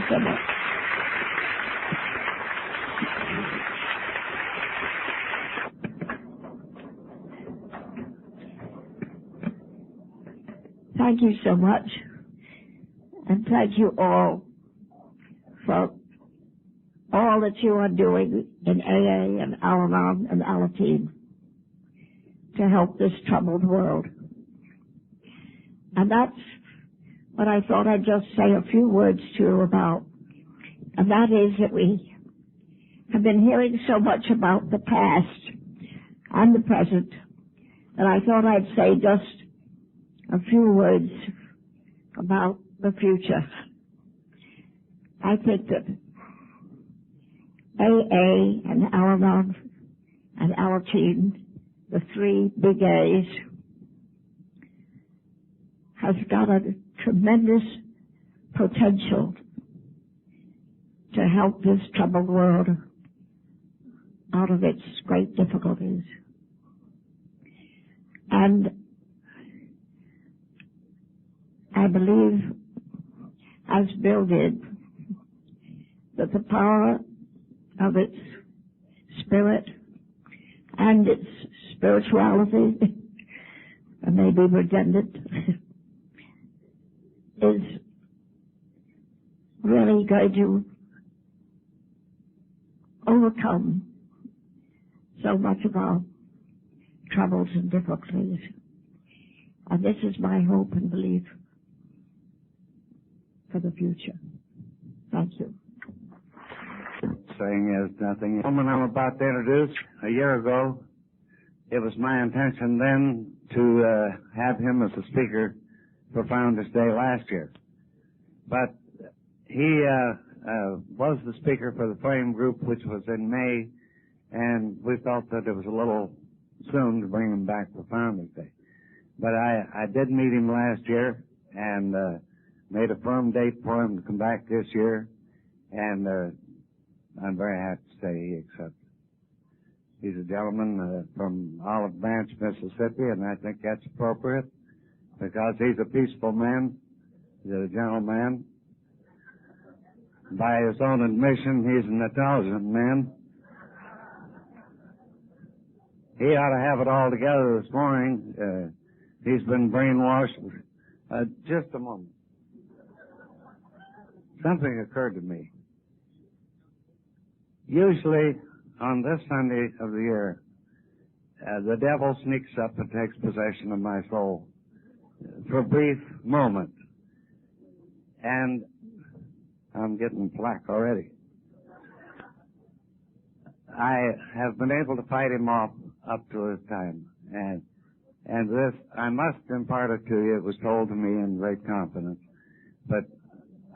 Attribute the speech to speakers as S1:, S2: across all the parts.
S1: so much. Thank you so much. And thank you all for all that you are doing in AA and Al-Anon and Alateen to help this troubled world. And that's what I thought I'd just say a few words to you about. And that is that we have been hearing so much about the past and the present that I thought I'd say just a few words about the future. I think that AA and Al-Anon and Alateen, the three big A's, has got a tremendous potential to help this troubled world out of its great difficulties. And I believe, as Bill did, that the power of its spirit and its spirituality, and maybe redundant, is really going to overcome so much of our troubles and difficulties. And this is my hope and belief for the future. Thank you.
S2: Saying is nothing. The woman I'm about to introduce, a year ago, it was my intention then to have him as a speaker for Founders Day last year. But he was the speaker for the Flame Group, which was in May, and we felt that it was a little soon to bring him back for Founders Day. But I did meet him last year and made a firm date for him to come back this year, and I'm very happy to say he accepted. He's a gentleman from Olive Branch, Mississippi, and I think that's appropriate because he's a peaceful man. He's a gentleman. By his own admission, he's an intelligent man. He ought to have it all together this morning. He's been brainwashed. Just a moment. Something occurred to me. Usually, on this Sunday of the year, the devil sneaks up and takes possession of my soul for a brief moment. And I'm getting flack already. I have been able to fight him off up to this time. And this, I must impart it to you. It was told to me in great confidence. But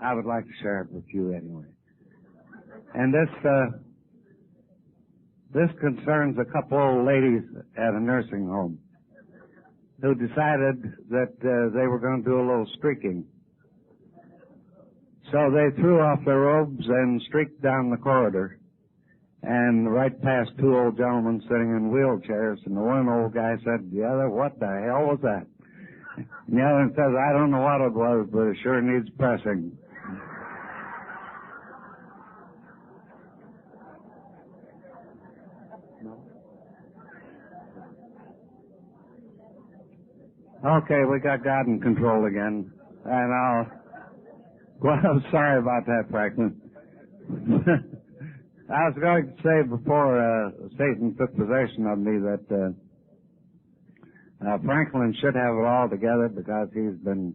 S2: I would like to share it with you anyway. And this concerns a couple old ladies at a nursing home who decided that they were going to do a little streaking. So they threw off their robes and streaked down the corridor and right past two old gentlemen sitting in wheelchairs. And the one old guy said to the other, "What the hell was that?" And the other says, "I don't know what it was, but it sure needs pressing." Okay, we got God in control again. And well, I'm sorry about that, Franklin. I was going to say before Satan took possession of me that Franklin should have it all together because he's been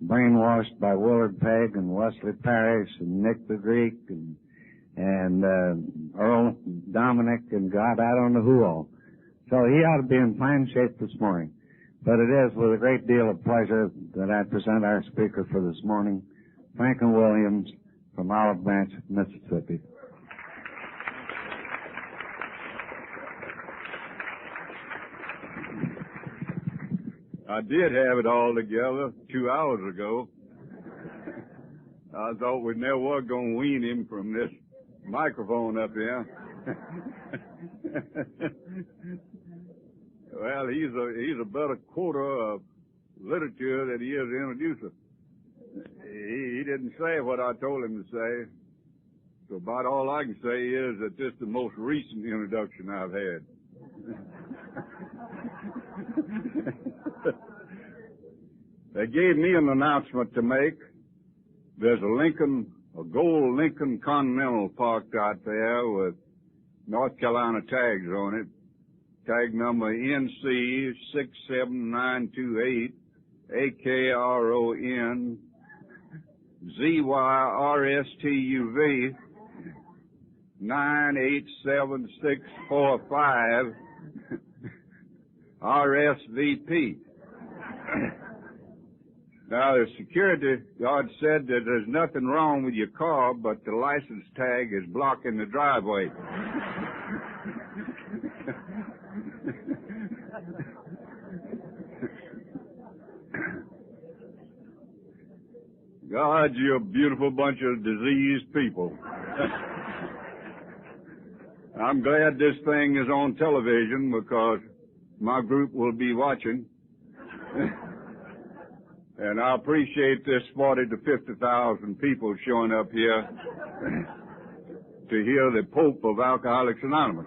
S2: brainwashed by Willard Pegg and Wesley Parrish and Nick the Greek and Earl Dominic and God, I don't know who all. So he ought to be in fine shape this morning. But it is with a great deal of pleasure that I present our speaker for this morning, Franklin Williams from Olive Branch, Mississippi.
S3: I did have it all together 2 hours ago. I thought we never was going to wean him from this microphone up here. Well, he's a better quoter of literature than he is an introducer. He didn't say what I told him to say. So about all I can say is that this is the most recent introduction I've had. They gave me an announcement to make. There's a gold Lincoln Continental parked out there with North Carolina tags on it. Tag number NC 67928 AKRON ZYRSTUV 987645 RSVP. Now, the security guard said that there's nothing wrong with your car, but the license tag is blocking the driveway. God, you're a beautiful bunch of diseased people. I'm glad this thing is on television because my group will be watching. And I appreciate this 40 to 50,000 people showing up here to hear the Pope of Alcoholics Anonymous.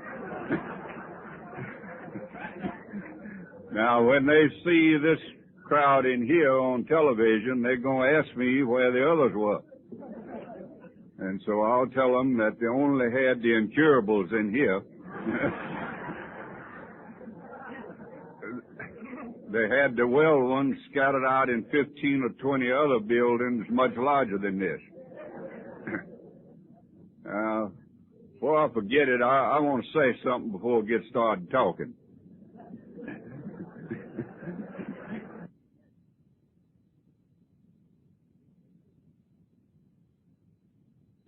S3: Now, when they see this crowd in here on television, they're going to ask me where the others were. And so I'll tell them that they only had the incurables in here. They had the well ones scattered out in 15 or 20 other buildings much larger than this. Before I forget it, I want to say something before we get started talking.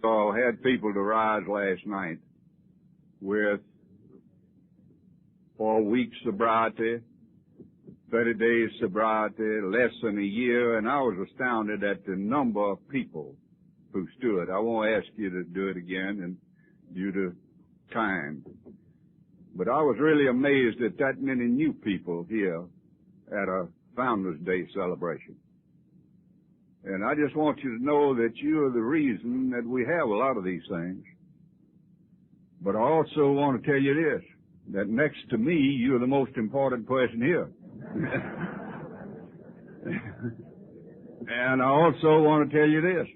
S3: So I had people to rise last night with 4 weeks sobriety, 30 days sobriety, less than a year, and I was astounded at the number of people who stood. I won't ask you to do it again and due to time. But I was really amazed at that many new people here at a Founders Day celebration. And I just want you to know that you are the reason that we have a lot of these things. But I also want to tell you this, that next to me, you're the most important person here. And I also want to tell you this,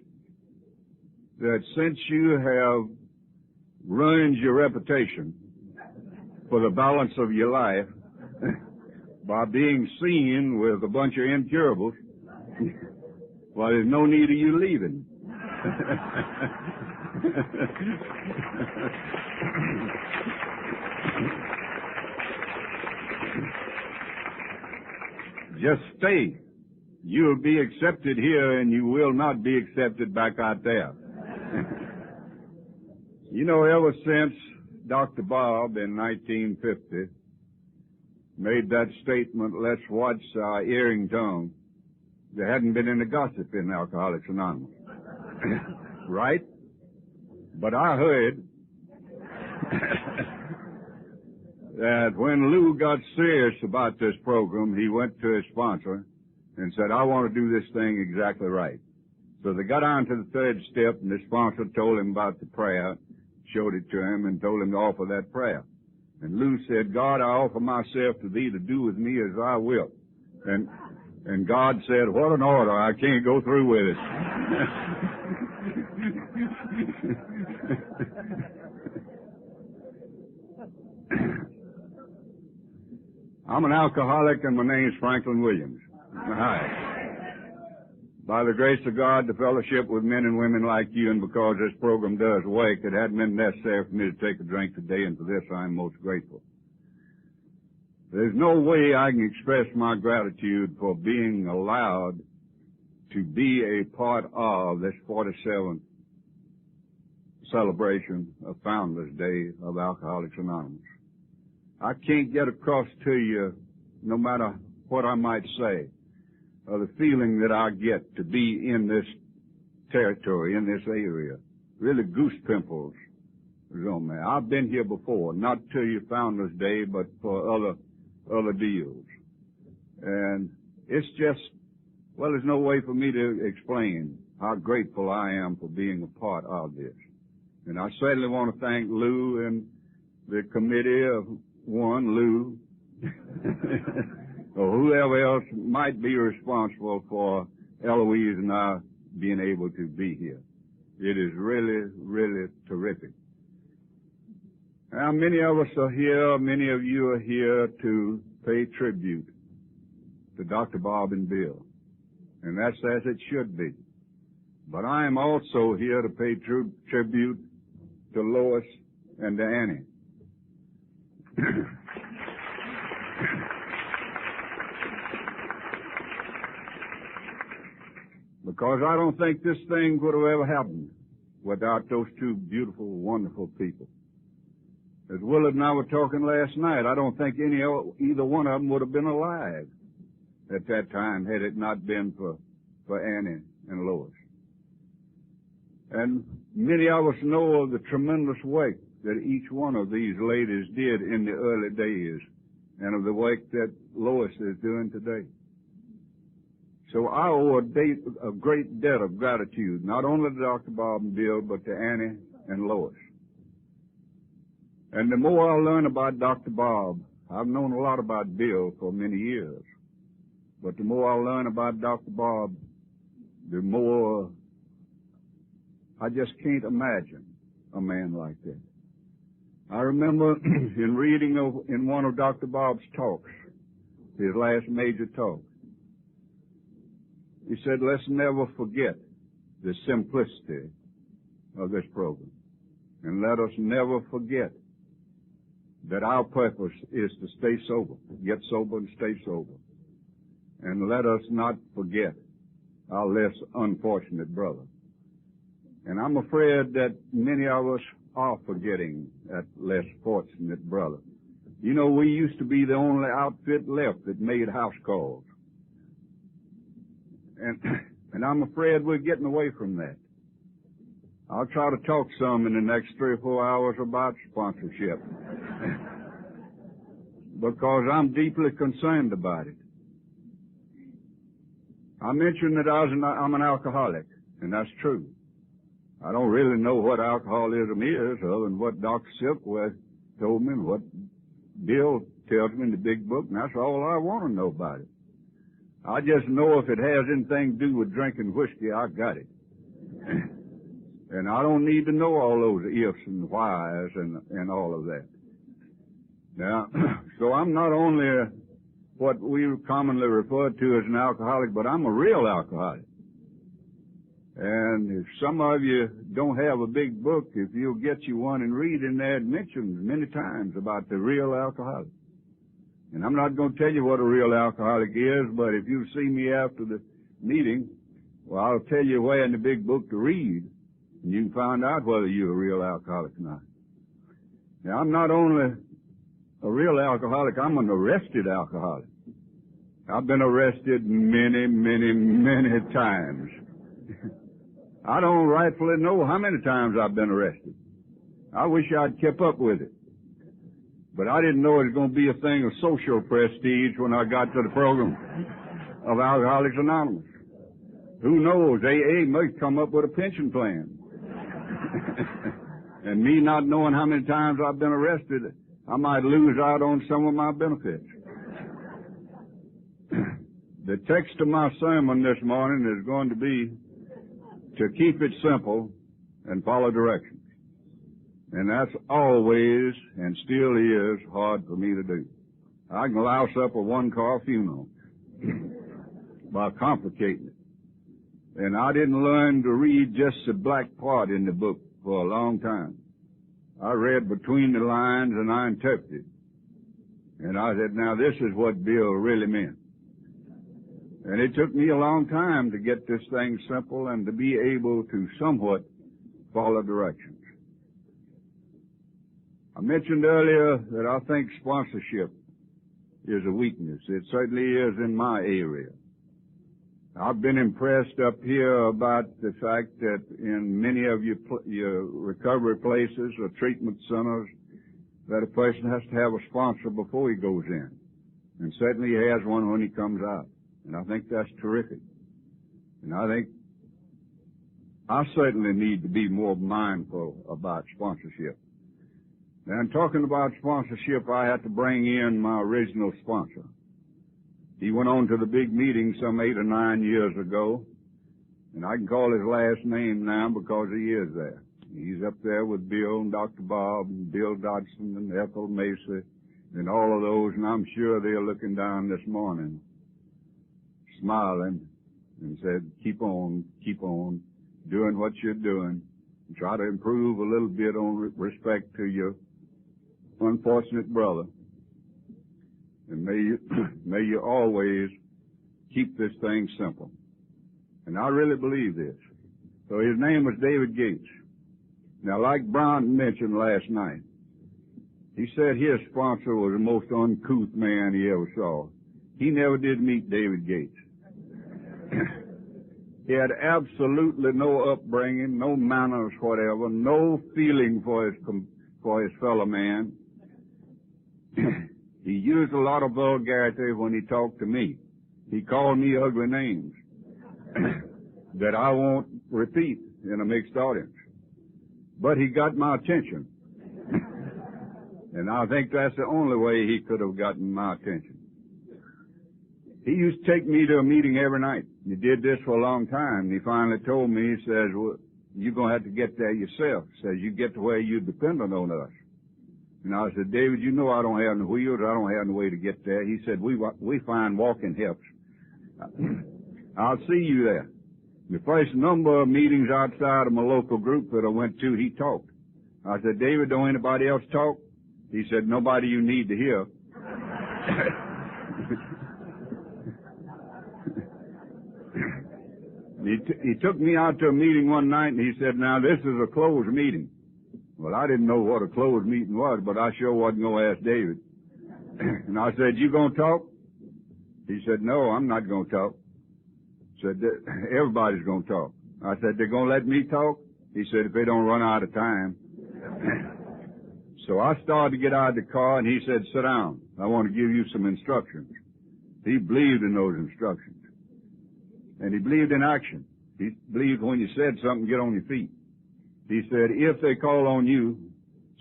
S3: that since you have ruined your reputation for the balance of your life by being seen with a bunch of incurables, well, there's no need of you leaving. Just stay. You'll be accepted here and you will not be accepted back out there. You know, ever since Dr. Bob in 1950 made that statement, let's watch our earring tongue, there hadn't been any gossip in Alcoholics Anonymous. Right? But I heard that when Lou got serious about this program, he went to his sponsor and said, I want to do this thing exactly right. So they got on to the third step, and the sponsor told him about the prayer, showed it to him, and told him to offer that prayer. And Lou said, God, I offer myself to thee to do with me as I will. And God said, what an order, I can't go through with it. I'm an alcoholic and my name's Franklin Williams. Hi. By the grace of God, to fellowship with men and women like you, and because this program does work, it hadn't been necessary for me to take a drink today, and for this I am most grateful. There's no way I can express my gratitude for being allowed to be a part of this 47th celebration of Founders Day of Alcoholics Anonymous. I can't get across to you, no matter what I might say, the feeling that I get to be in this territory, in this area. Really goose pimples is on me. I've been here before, not to your Founders Day, but for other deals. And it's just Well, there's no way for me to explain how grateful I am for being a part of this. And I certainly want to thank Lou and the committee of Lou, or whoever else might be responsible for Eloise and I being able to be here. It is really, really terrific. Now, many of us are here, many of you are here to pay tribute to Dr. Bob and Bill. And that's as it should be. But I am also here to pay tribute to Lois and to Annie. Because I don't think this thing would have ever happened without those two beautiful, wonderful people. As Willard and I were talking last night, I don't think either one of them would have been alive at that time had it not been for Annie and Lois. And many of us know of the tremendous work that each one of these ladies did in the early days and of the work that Lois is doing today. So I owe a great debt of gratitude, not only to Dr. Bob and Bill, but to Annie and Lois. And the more I learn about Dr. Bob, I've known a lot about Bill for many years, but the more I learn about Dr. Bob, the more I just can't imagine a man like that. I remember in reading in one of Dr. Bob's talks, his last major talk, he said, let's never forget the simplicity of this program. And let us never forget that our purpose is to stay sober, get sober and stay sober. And let us not forget our less unfortunate brother. And I'm afraid that many of us are forgetting that less fortunate brother. You know, we used to be the only outfit left that made house calls. And I'm afraid we're getting away from that. I'll try to talk some in the next 3 or 4 hours about sponsorship. Because I'm deeply concerned about it. I mentioned that I'm an alcoholic, and that's true. I don't really know what alcoholism is other than what Dr. Silkworth told me and what Bill tells me in the big book, and that's all I want to know about it. I just know if it has anything to do with drinking whiskey, I got it. And I don't need to know all those ifs and whys and all of that. Now, so I'm not only what we commonly refer to as an alcoholic, but I'm a real alcoholic. And if some of you don't have a big book, if you'll get you one and read in there, it mentions many times about the real alcoholic. And I'm not going to tell you what a real alcoholic is, but if you see me after the meeting, well, I'll tell you where in the big book to read, and you can find out whether you're a real alcoholic or not. Now, I'm not only a real alcoholic, I'm an arrested alcoholic. I've been arrested many, many, many times. I don't rightfully know how many times I've been arrested. I wish I'd kept up with it. But I didn't know it was going to be a thing of social prestige when I got to the program of Alcoholics Anonymous. Who knows? AA might come up with a pension plan. And me not knowing how many times I've been arrested, I might lose out on some of my benefits. The text of my sermon this morning is going to be to keep it simple and follow directions. And that's always and still is hard for me to do. I can louse up a one-car funeral by complicating it. And I didn't learn to read just the black part in the book for a long time. I read between the lines and I interpreted. And I said, now this is what Bill really meant. And it took me a long time to get this thing simple and to be able to somewhat follow directions. I mentioned earlier that I think sponsorship is a weakness. It certainly is in my area. I've been impressed up here about the fact that in many of your recovery places or treatment centers that a person has to have a sponsor before he goes in. And certainly he has one when he comes out. And I think that's terrific. And I think I certainly need to be more mindful about sponsorship. Now, in talking about sponsorship, I had to bring in my original sponsor. He went on to the big meeting some 8 or 9 years ago, and I can call his last name now because he is there. He's up there with Bill and Dr. Bob and Bill Dodson and Ethel Macy and all of those, and I'm sure they're looking down this morning, smiling, and said, keep on doing what you're doing, and try to improve a little bit on respect to your unfortunate brother. And may you always keep this thing simple. And I really believe this. So his name was David Gates. Now, like Brown mentioned last night, he said his sponsor was the most uncouth man he ever saw. He never did meet David Gates. He had absolutely no upbringing, no manners whatever, no feeling for his fellow man. He used a lot of vulgarity when he talked to me. He called me ugly names that I won't repeat in a mixed audience. But he got my attention. And I think that's the only way he could have gotten my attention. He used to take me to a meeting every night. He did this for a long time. He finally told me, he says, well, you're going to have to get there yourself. He says, you get to where you're dependent on us. And I said, David, you know I don't have any wheels. I don't have any way to get there. He said, we find walking helps. I'll see you there. The first number of meetings outside of my local group that I went to, he talked. I said, David, don't anybody else talk? He said, nobody you need to hear. He took me out to a meeting one night and he said, now this is a closed meeting. Well, I didn't know what a closed meeting was, but I sure wasn't going to ask David. And I said, you going to talk? He said, no, I'm not going to talk. Said, everybody's going to talk. I said, they're going to let me talk? He said, if they don't run out of time. So I started to get out of the car and he said, sit down. I want to give you some instructions. He believed in those instructions. And he believed in action. He believed when you said something, get on your feet. He said, if they call on you,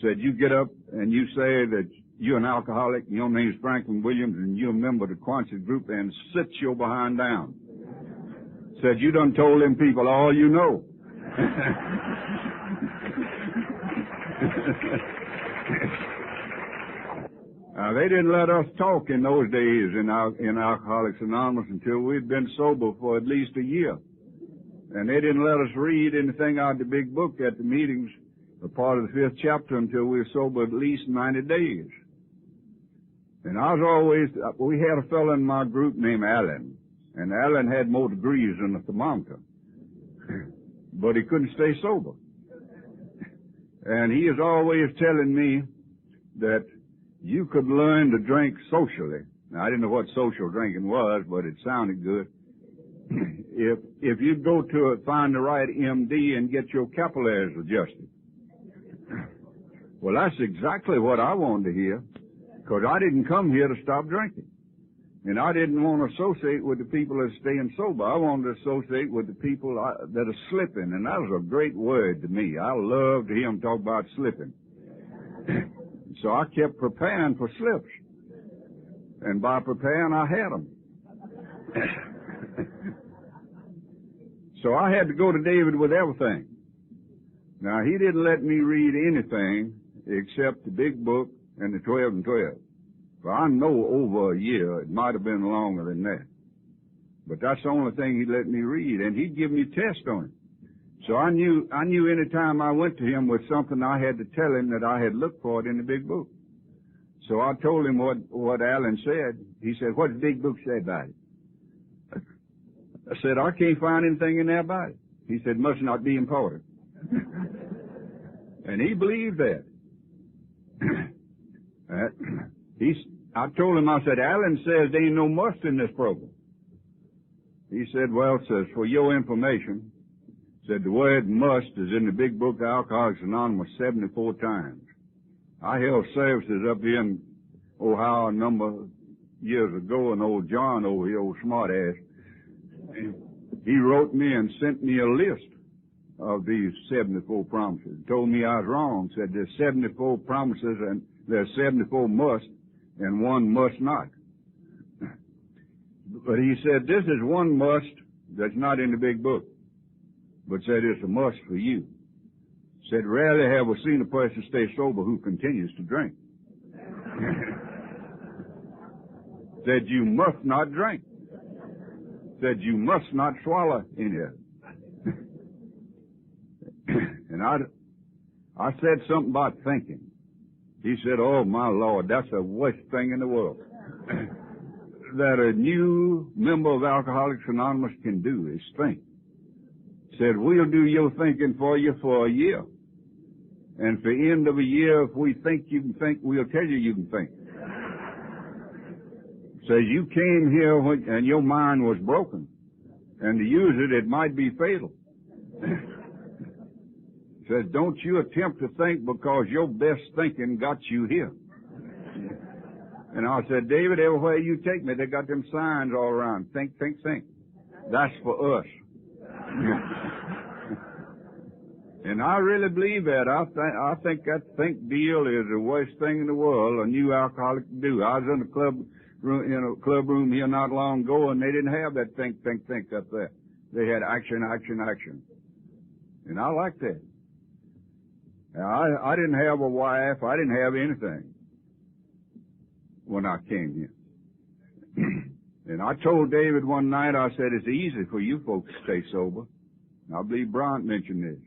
S3: said you get up and you say that you're an alcoholic, and your name's Franklin Williams, and you're a member of the Quonset group, and sit your behind down. Said, you done told them people all you know. They didn't let us talk in those days in Alcoholics Anonymous until we'd been sober for at least a year. And they didn't let us read anything out of the big book at the meetings, a part of the 5th chapter, until we were sober at least 90 days. And we had a fellow in my group named Allen. And Allen had more degrees than a thermometer. But he couldn't stay sober. And he is always telling me that you could learn to drink socially. Now, I didn't know what social drinking was, but it sounded good. If you go to find the right MD and get your capillaries adjusted. Well, that's exactly what I wanted to hear, because I didn't come here to stop drinking. And I didn't want to associate with the people that are staying sober. I wanted to associate with the people that are slipping, and that was a great word to me. I loved to hear them talk about slipping. So I kept preparing for slips. And by preparing, I had them. So I had to go to David with everything. Now, he didn't let me read anything except the big book and the 12 and 12. Well, I know over a year, it might have been longer than that. But that's the only thing he'd let me read, and he'd give me tests on it. So I knew any time I went to him with something, I had to tell him that I had looked for it in the big book. So I told him what Alan said. He said, what did the big book say about it? I said, I can't find anything in there about it. He said, must not be important. And he believed that. I told him, I said, Alan says there ain't no must in this program. He said, well, says, for your information, said the word must is in the big book of Alcoholics Anonymous 74 times. I held services up here in Ohio a number of years ago, and old John over here, old smart ass, he wrote me and sent me a list of these 74 promises. Told me I was wrong. Said there's 74 promises and there's 74 must and one must not. But he said this is one must that's not in the big book, but said it's a must for you. Said rarely have we seen a person stay sober who continues to drink. Said you must not drink. Said you must not swallow any of it. And I said something about thinking. He said, oh my Lord, that's the worst thing in the world that a new member of Alcoholics Anonymous can do is think. Said, we'll do your thinking for you for a year. And for the end of a year, if we think you can think, we'll tell you you can think. Says you came here and your mind was broken. And to use it, it might be fatal. Says, don't you attempt to think because your best thinking got you here. And I said, David, everywhere you take me, they got them signs all around. Think, think, think. That's for us. And I really believe that. I think that think deal is the worst thing in the world a new alcoholic can do. I was in a club room here not long ago, and they didn't have that think, think, think up there. They had action, action, action. And I like that. Now, I didn't have a wife. I didn't have anything when I came here. And I told David one night, I said, it's easy for you folks to stay sober. And I believe Bryant mentioned this.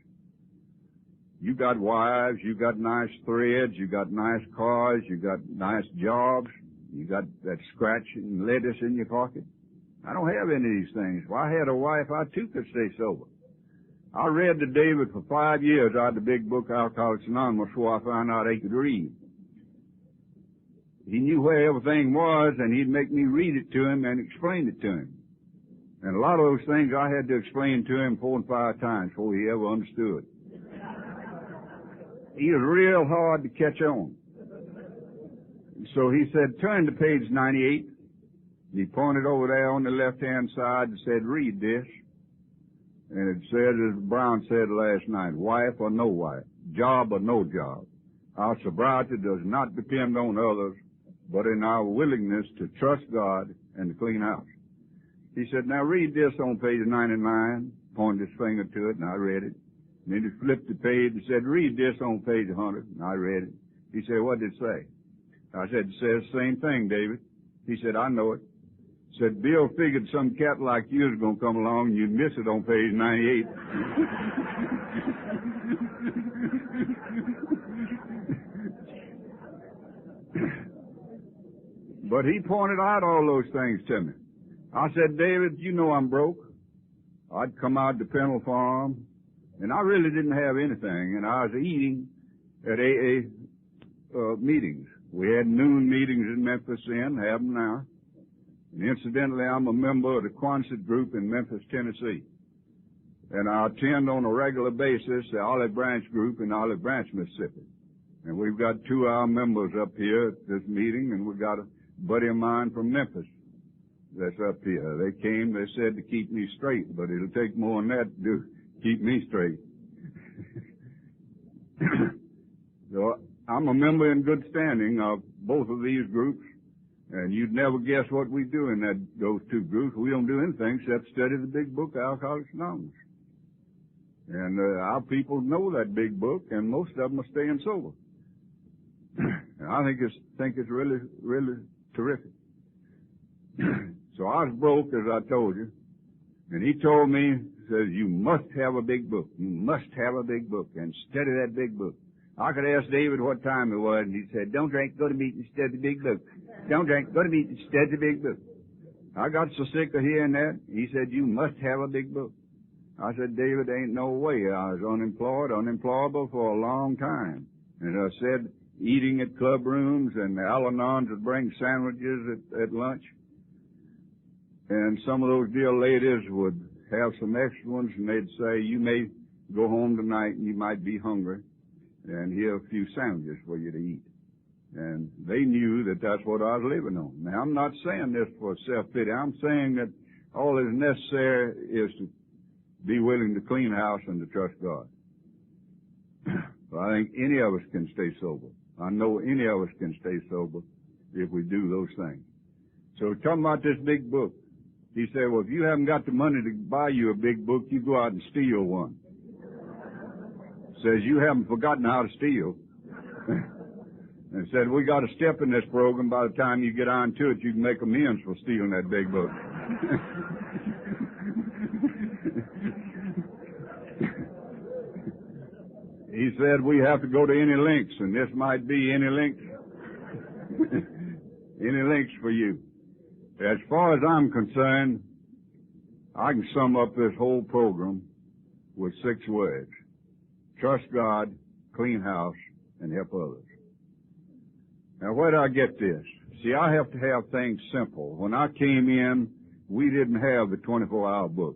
S3: You got wives, you got nice threads, you got nice cars, you got nice jobs, you got that scratch and lettuce in your pocket. I don't have any of these things. If I had a wife, I too could stay sober. I read to David for 5 years out of the big book Alcoholics Anonymous before I found out he could read. He knew where everything was, and he'd make me read it to him and explain it to him. And a lot of those things I had to explain to him 4 and 5 times before he ever understood. He was real hard to catch on. So he said, turn to page 98. He pointed over there on the left-hand side and said, read this. And it said, as Brown said last night, wife or no wife, job or no job. Our sobriety does not depend on others, but in our willingness to trust God and to clean house. He said, now read this on page 99, pointed his finger to it, and I read it. And then he flipped the page and said, read this on page 100, and I read it. He said, what did it say? I said, it says the same thing, David. He said, I know it. Said, Bill figured some cat like you was going to come along and you'd miss it on page 98. But he pointed out all those things to me. I said, David, you know I'm broke. I'd come out to Pennell Farm, and I really didn't have anything, and I was eating at AA meetings. We had noon meetings in Memphis then, have them now. And incidentally, I'm a member of the Quonset group in Memphis, Tennessee. And I attend on a regular basis the Olive Branch group in Olive Branch, Mississippi. And we've got 2 of our members up here at this meeting, and we've got a buddy of mine from Memphis that's up here. They came, they said to keep me straight, but it'll take more than that to keep me straight. So I'm a member in good standing of both of these groups. And you'd never guess what we do in those 2 groups. We don't do anything except study the big book, Alcoholics Anonymous. And our people know that big book, and most of them are staying sober. And I think it's really, really terrific. So I was broke, as I told you, and he told me, says, you must have a big book. You must have a big book, and study that big book. I could ask David what time it was, and he said, don't drink, go to meeting, study the big book. Don't drink, go to meeting, study the big book. I got so sick of hearing that, he said, you must have a big book. I said, David, ain't no way. I was unemployable for a long time. And I said, eating at club rooms, and the Al-Anons would bring sandwiches at lunch. And some of those dear ladies would have some extra ones, and they'd say, you may go home tonight, and you might be hungry, and here are a few sandwiches for you to eat. And they knew that that's what I was living on. Now, I'm not saying this for self-pity. I'm saying that All that is necessary is to be willing to clean house and to trust God. But I think any of us can stay sober. I know any of us can stay sober if we do those things. So talking about this big book, he said, well, if you haven't got the money to buy you a big book, you go out and steal one. Says you haven't forgotten how to steal. And said, we got a step in this program. By the time you get on to it, you can make amends for stealing that big book. He said we have to go to any lengths, and this might be any lengths. Any lengths for you. As far as I'm concerned, I can sum up this whole program with 6 words. Trust God, clean house, and help others. Now, where do I get this? See, I have to have things simple. When I came in, we didn't have the 24-hour book.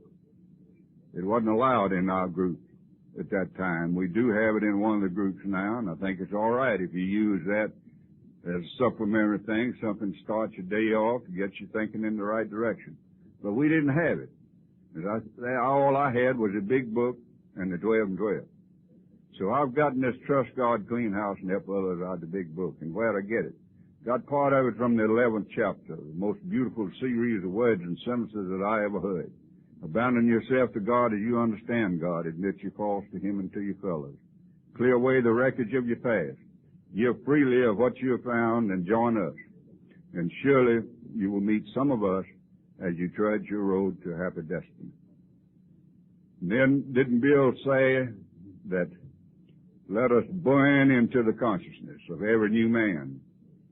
S3: It wasn't allowed in our group at that time. We do have it in one of the groups now, and I think it's all right if you use that as a supplementary thing, something to start your day off, to get you thinking in the right direction. But we didn't have it. All I had was a big book and the 12 and 12. So I've gotten this Trust God, Clean House, and Help Others out of the big book, and where'd I get it? Got part of it from the 11th chapter, the most beautiful series of words and sentences that I ever heard. Abandon yourself to God as you understand God. Admit your faults to Him and to your fellows. Clear away the wreckage of your past. Give freely of what you have found and join us. And surely you will meet some of us as you tread your road to happy destiny. And then didn't Bill say that let us burn into the consciousness of every new man?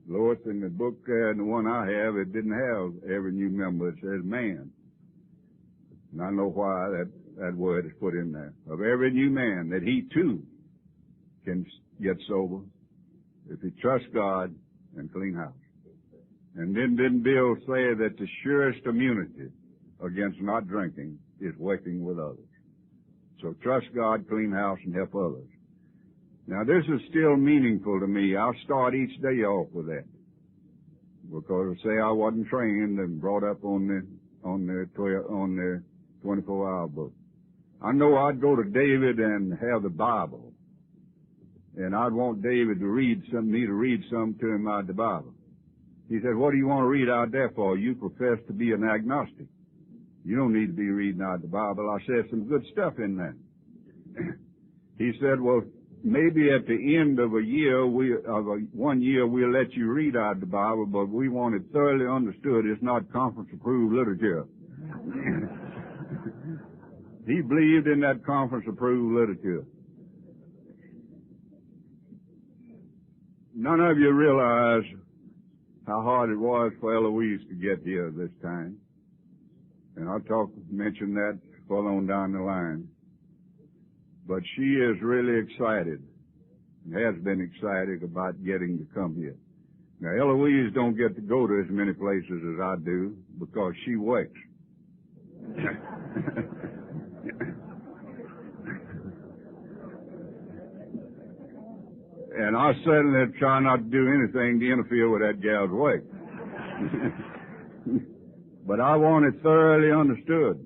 S3: Lois, in the book, the one I have, it didn't have every new member. It says man. And I know why that word is put in there. Of every new man, that he too can get sober if he trusts God and clean house. And then didn't Bill say that the surest immunity against not drinking is working with others? So trust God, clean house, and help others. Now this is still meaningful to me. I'll start each day off with that. Because say I wasn't trained and brought up on the 24-hour book. I know I'd go to David and have the Bible. And I'd want David to read something to him out of the Bible. He said, what do you want to read out there for? You profess to be an agnostic. You don't need to be reading out of the Bible. I said some good stuff in there. He said, well, maybe at the end of a year, 1 year, we'll let you read out of the Bible, but we want it thoroughly understood. It's not conference-approved literature. He believed in that conference-approved literature. None of you realize how hard it was for Eloise to get here this time. And I'll mention that further on down the line. But she is really excited, and has been excited about getting to come here. Now, Eloise don't get to go to as many places as I do because she works. And I certainly try not to do anything to interfere with that gal's work. But I want it thoroughly understood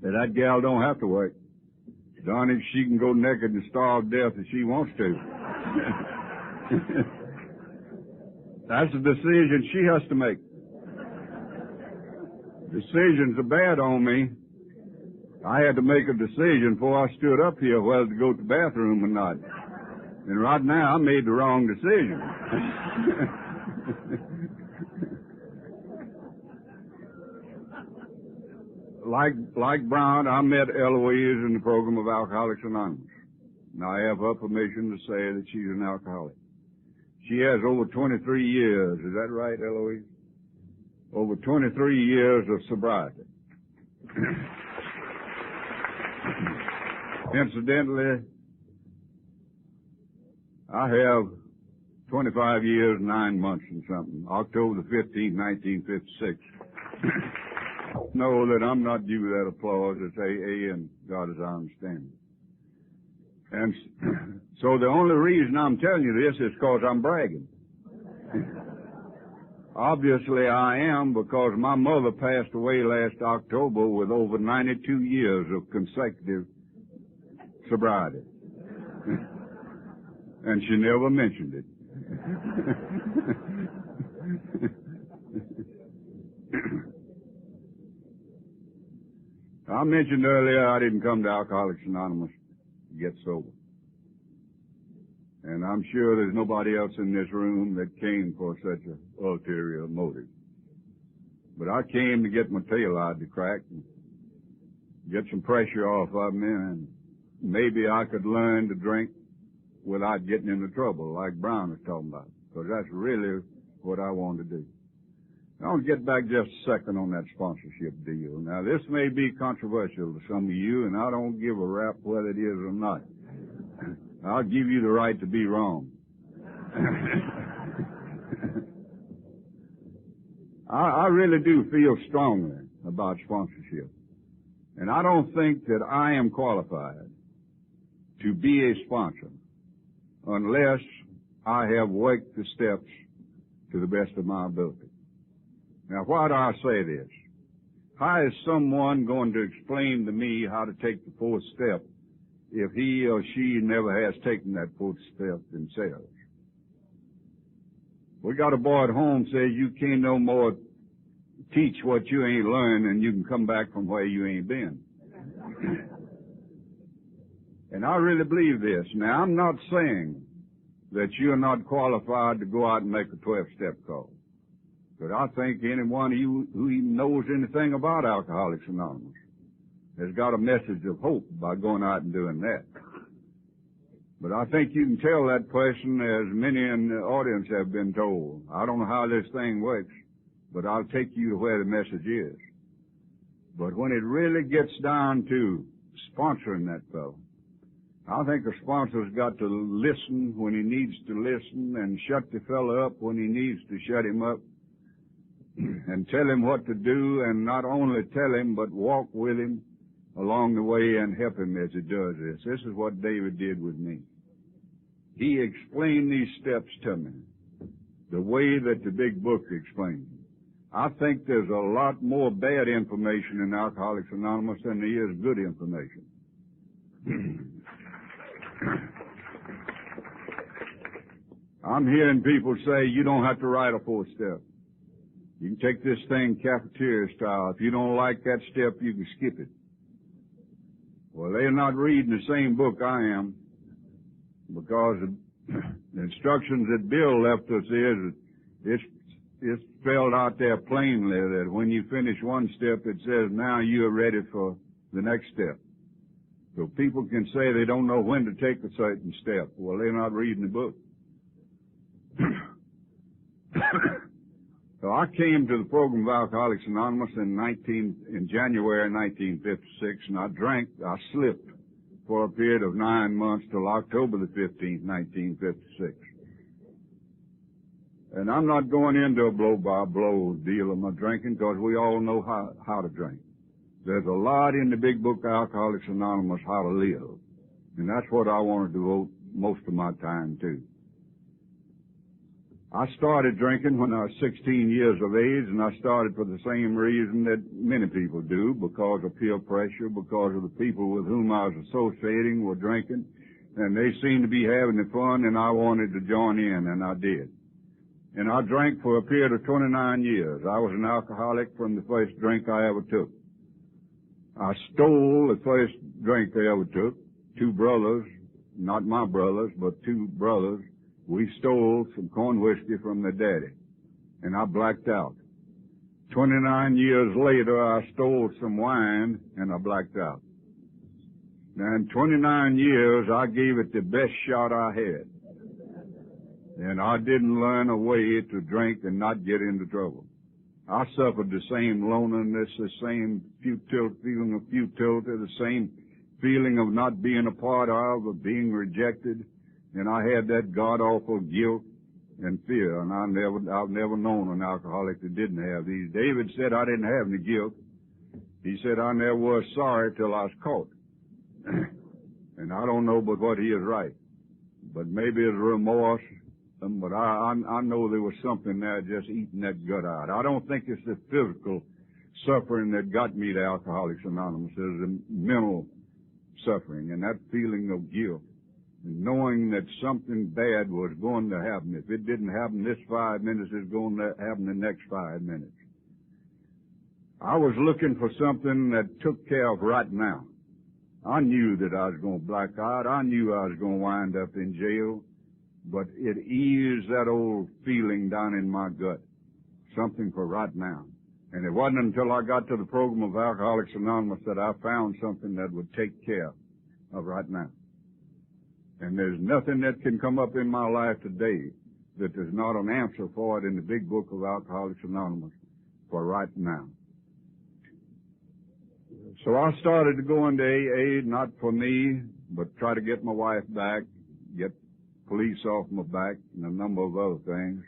S3: that that gal don't have to work. Darn it, she can go naked and starve to death if she wants to. That's a decision she has to make. Decisions are bad on me. I had to make a decision before I stood up here whether to go to the bathroom or not. And right now, I made the wrong decision. Like Brown, I met Eloise in the program of Alcoholics Anonymous. And I have her permission to say that she's an alcoholic. She has over 23 years. Is that right, Eloise? Over 23 years of sobriety. Incidentally, I have 25 years, 9 months and something. October the 15th, 1956. Know that I'm not due that applause. It's AA and God as I understand it. And so the only reason I'm telling you this is because I'm bragging. Obviously I am, because my mother passed away last October with over 92 years of consecutive sobriety. And she never mentioned it. I mentioned earlier I didn't come to Alcoholics Anonymous to get sober. And I'm sure there's nobody else in this room that came for such an ulterior motive. But I came to get my tail out to crack and get some pressure off of me, and maybe I could learn to drink without getting into trouble, like Brown was talking about, because that's really what I want to do. I want to get back just a second on that sponsorship deal. Now, this may be controversial to some of you, and I don't give a rap whether it is or not. I'll give you the right to be wrong. I really do feel strongly about sponsorship. And I don't think that I am qualified to be a sponsor unless I have worked the steps to the best of my ability. Now, why do I say this? How is someone going to explain to me how to take the fourth step if he or she never has taken that fourth step themselves? We got a boy at home says you can't no more teach what you ain't learned, and you can come back from where you ain't been. And I really believe this. Now, I'm not saying that you're not qualified to go out and make a 12-step call. But I think anyone of you who even knows anything about Alcoholics Anonymous has got a message of hope by going out and doing that. But I think you can tell that person, as many in the audience have been told. I don't know how this thing works, but I'll take you to where the message is. But when it really gets down to sponsoring that fellow, I think a sponsor's got to listen when he needs to listen and shut the fellow up when he needs to shut him up, and tell him what to do, and not only tell him, but walk with him along the way and help him as he does this. This is what David did with me. He explained these steps to me the way that the big book explains them. I think there's a lot more bad information in Alcoholics Anonymous than there is good information. I'm hearing people say you don't have to write a fourth step. You can take this thing cafeteria style. If you don't like that step, you can skip it. Well, they're not reading the same book I am, because the instructions that Bill left us it's spelled out there plainly that when you finish one step, it says, now you are ready for the next step. So people can say they don't know when to take a certain step. Well, they're not reading the book. So I came to the program of Alcoholics Anonymous in January 1956, and I slipped for a period of 9 months till October the 15th, 1956. And I'm not going into a blow-by-blow deal of my drinking, because we all know how to drink. There's a lot in the big book Alcoholics Anonymous how to live, and that's what I want to devote most of my time to. I started drinking when I was 16 years of age, and I started for the same reason that many people do, because of peer pressure, because of the people with whom I was associating were drinking, and they seemed to be having the fun, and I wanted to join in, and I did. And I drank for a period of 29 years. I was an alcoholic from the first drink I ever took. I stole the first drink I ever took. Two brothers, not my brothers, but two brothers, we stole some corn whiskey from their daddy, and I blacked out. 29 years later, I stole some wine, and I blacked out. Now, in 29 years, I gave it the best shot I had. And I didn't learn a way to drink and not get into trouble. I suffered the same loneliness, the same feeling of futility, the same feeling of not being a part of being rejected. And I had that god-awful guilt and fear, and I've never known an alcoholic that didn't have these. David said I didn't have any guilt. He said I never was sorry till I was caught. And I don't know but what he is right. But maybe it's remorse, but I know there was something there just eating that gut out. I don't think it's the physical suffering that got me to Alcoholics Anonymous. It was the mental suffering and that feeling of guilt and knowing that something bad was going to happen. If it didn't happen this 5 minutes, it's going to happen the next 5 minutes. I was looking for something that took care of right now. I knew that I was going to black out. I knew I was going to wind up in jail. But it eased that old feeling down in my gut. Something for right now. And it wasn't until I got to the program of Alcoholics Anonymous that I found something that would take care of right now. And there's nothing that can come up in my life today that there's not an answer for it in the big book of Alcoholics Anonymous for right now. So I started to go into AA, not for me, but try to get my wife back, get police off my back, and a number of other things.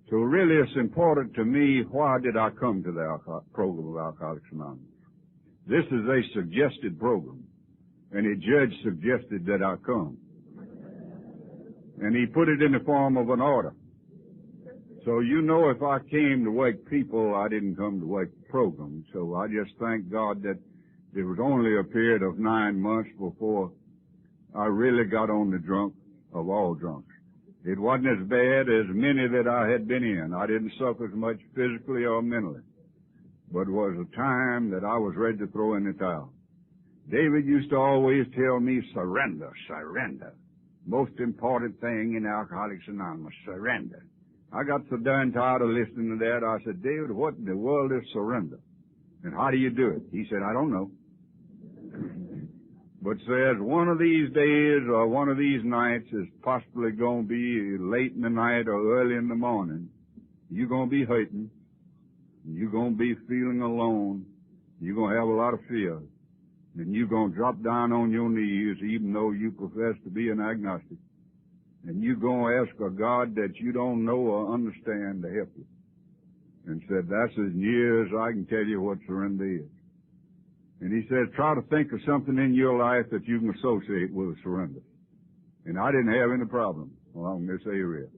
S3: So really it's important to me, why did I come to the program of Alcoholics Anonymous? This is a suggested program, and a judge suggested that I come. And he put it in the form of an order. So you know if I came to wake people, I didn't come to wake the program. So I just thank God that there was only a period of 9 months before I really got on the drunk of all drunks. It wasn't as bad as many that I had been in. I didn't suffer as much physically or mentally. But it was a time that I was ready to throw in the towel. David used to always tell me, surrender, surrender. Most important thing in Alcoholics Anonymous, surrender. I got so darn tired of listening to that. I said, David, what in the world is surrender? And how do you do it? He said, I don't know. But says one of these days or one of these nights is possibly going to be late in the night or early in the morning. You're going to be hurting. You're going to be feeling alone. You're going to have a lot of fear. And you're going to drop down on your knees even though you profess to be an agnostic. And you're going to ask a God that you don't know or understand to help you. And said, that's as near as I can tell you what surrender is. And he said, try to think of something in your life that you can associate with surrender. And I didn't have any problem along this area.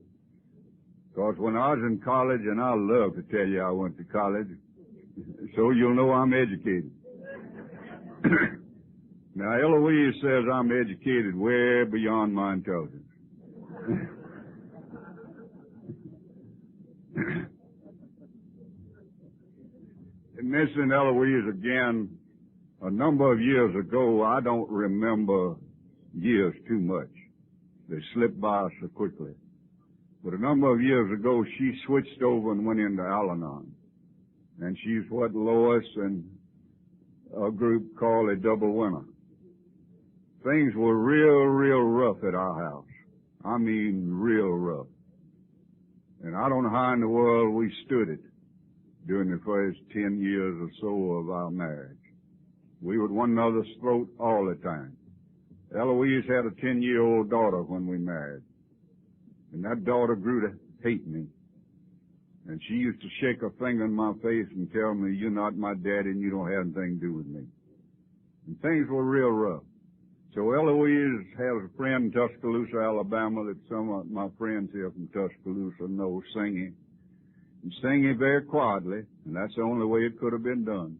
S3: Because when I was in college, and I love to tell you I went to college, so you'll know I'm educated. Now, Eloise says I'm educated way beyond my intelligence. And mentioning Eloise again, a number of years ago, I don't remember years too much. They slip by so quickly. But a number of years ago, she switched over and went into Al-Anon. And she's what Lois and a group call a double winner. Things were real rough at our house. I mean real rough. And I don't know how in the world we stood it during the first 10 years or so of our marriage. We would one another's throat all the time. Eloise had a 10-year-old daughter when we married. And that daughter grew to hate me. And she used to shake her finger in my face and tell me, you're not my daddy and you don't have anything to do with me. And things were real rough. So Eloise has a friend in Tuscaloosa, Alabama, that some of my friends here from Tuscaloosa know, singing. And singing very quietly, and that's the only way it could have been done.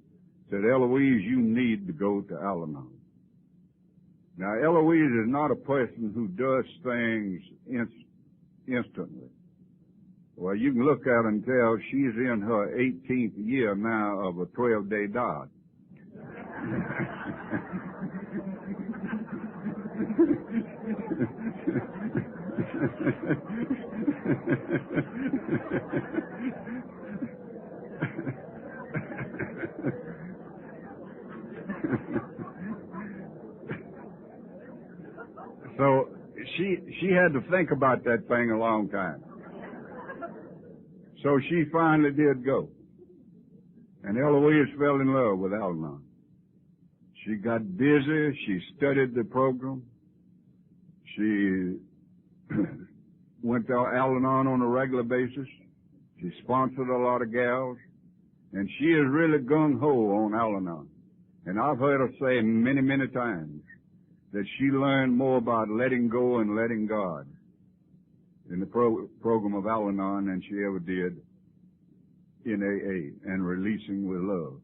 S3: Said, Eloise, you need to go to Al-Anon. Now, Eloise is not a person who does things instantly. Well, you can look at her and tell she's in her 18th year now of a 12-day diet. So she had to think about that thing a long time. So she finally did go. And Eloise fell in love with Al-Anon. She got busy. She studied the program. She went to Al-Anon on a regular basis. She sponsored a lot of gals. And she is really gung-ho on Al-Anon. And I've heard her say many times that she learned more about letting go and letting God in the program of Al-Anon than she ever did in AA and Releasing with Love.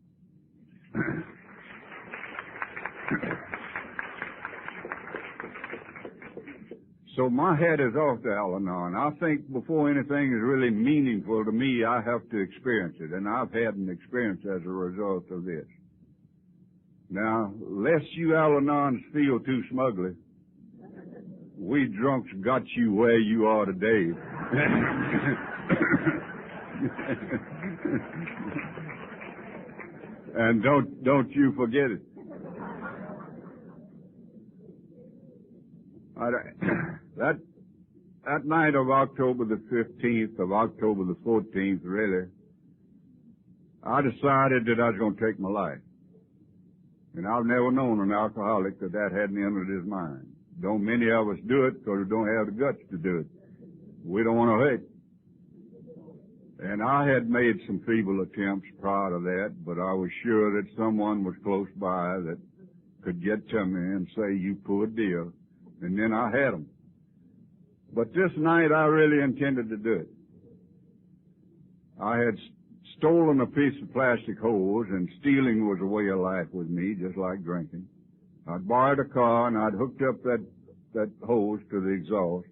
S3: So my hat is off to Al-Anon. I think before anything is really meaningful to me, I have to experience it, and I've had an experience as a result of this. Now, lest you Al-Anons feel too smugly, we drunks got you where you are today. And don't you forget it. That night of October the 15th, of October the 14th, really, I decided that I was going to take my life. And I've never known an alcoholic that hadn't entered his mind. Don't many of us do it because we don't have the guts to do it. We don't want to hurt. And I had made some feeble attempts prior to that, but I was sure that someone was close by that could get to me and say, "You poor dear." And then I had them. But this night I really intended to do it. I had stolen a piece of plastic hose, and stealing was a way of life with me, just like drinking. I'd borrowed a car, and I'd hooked up that hose to the exhaust.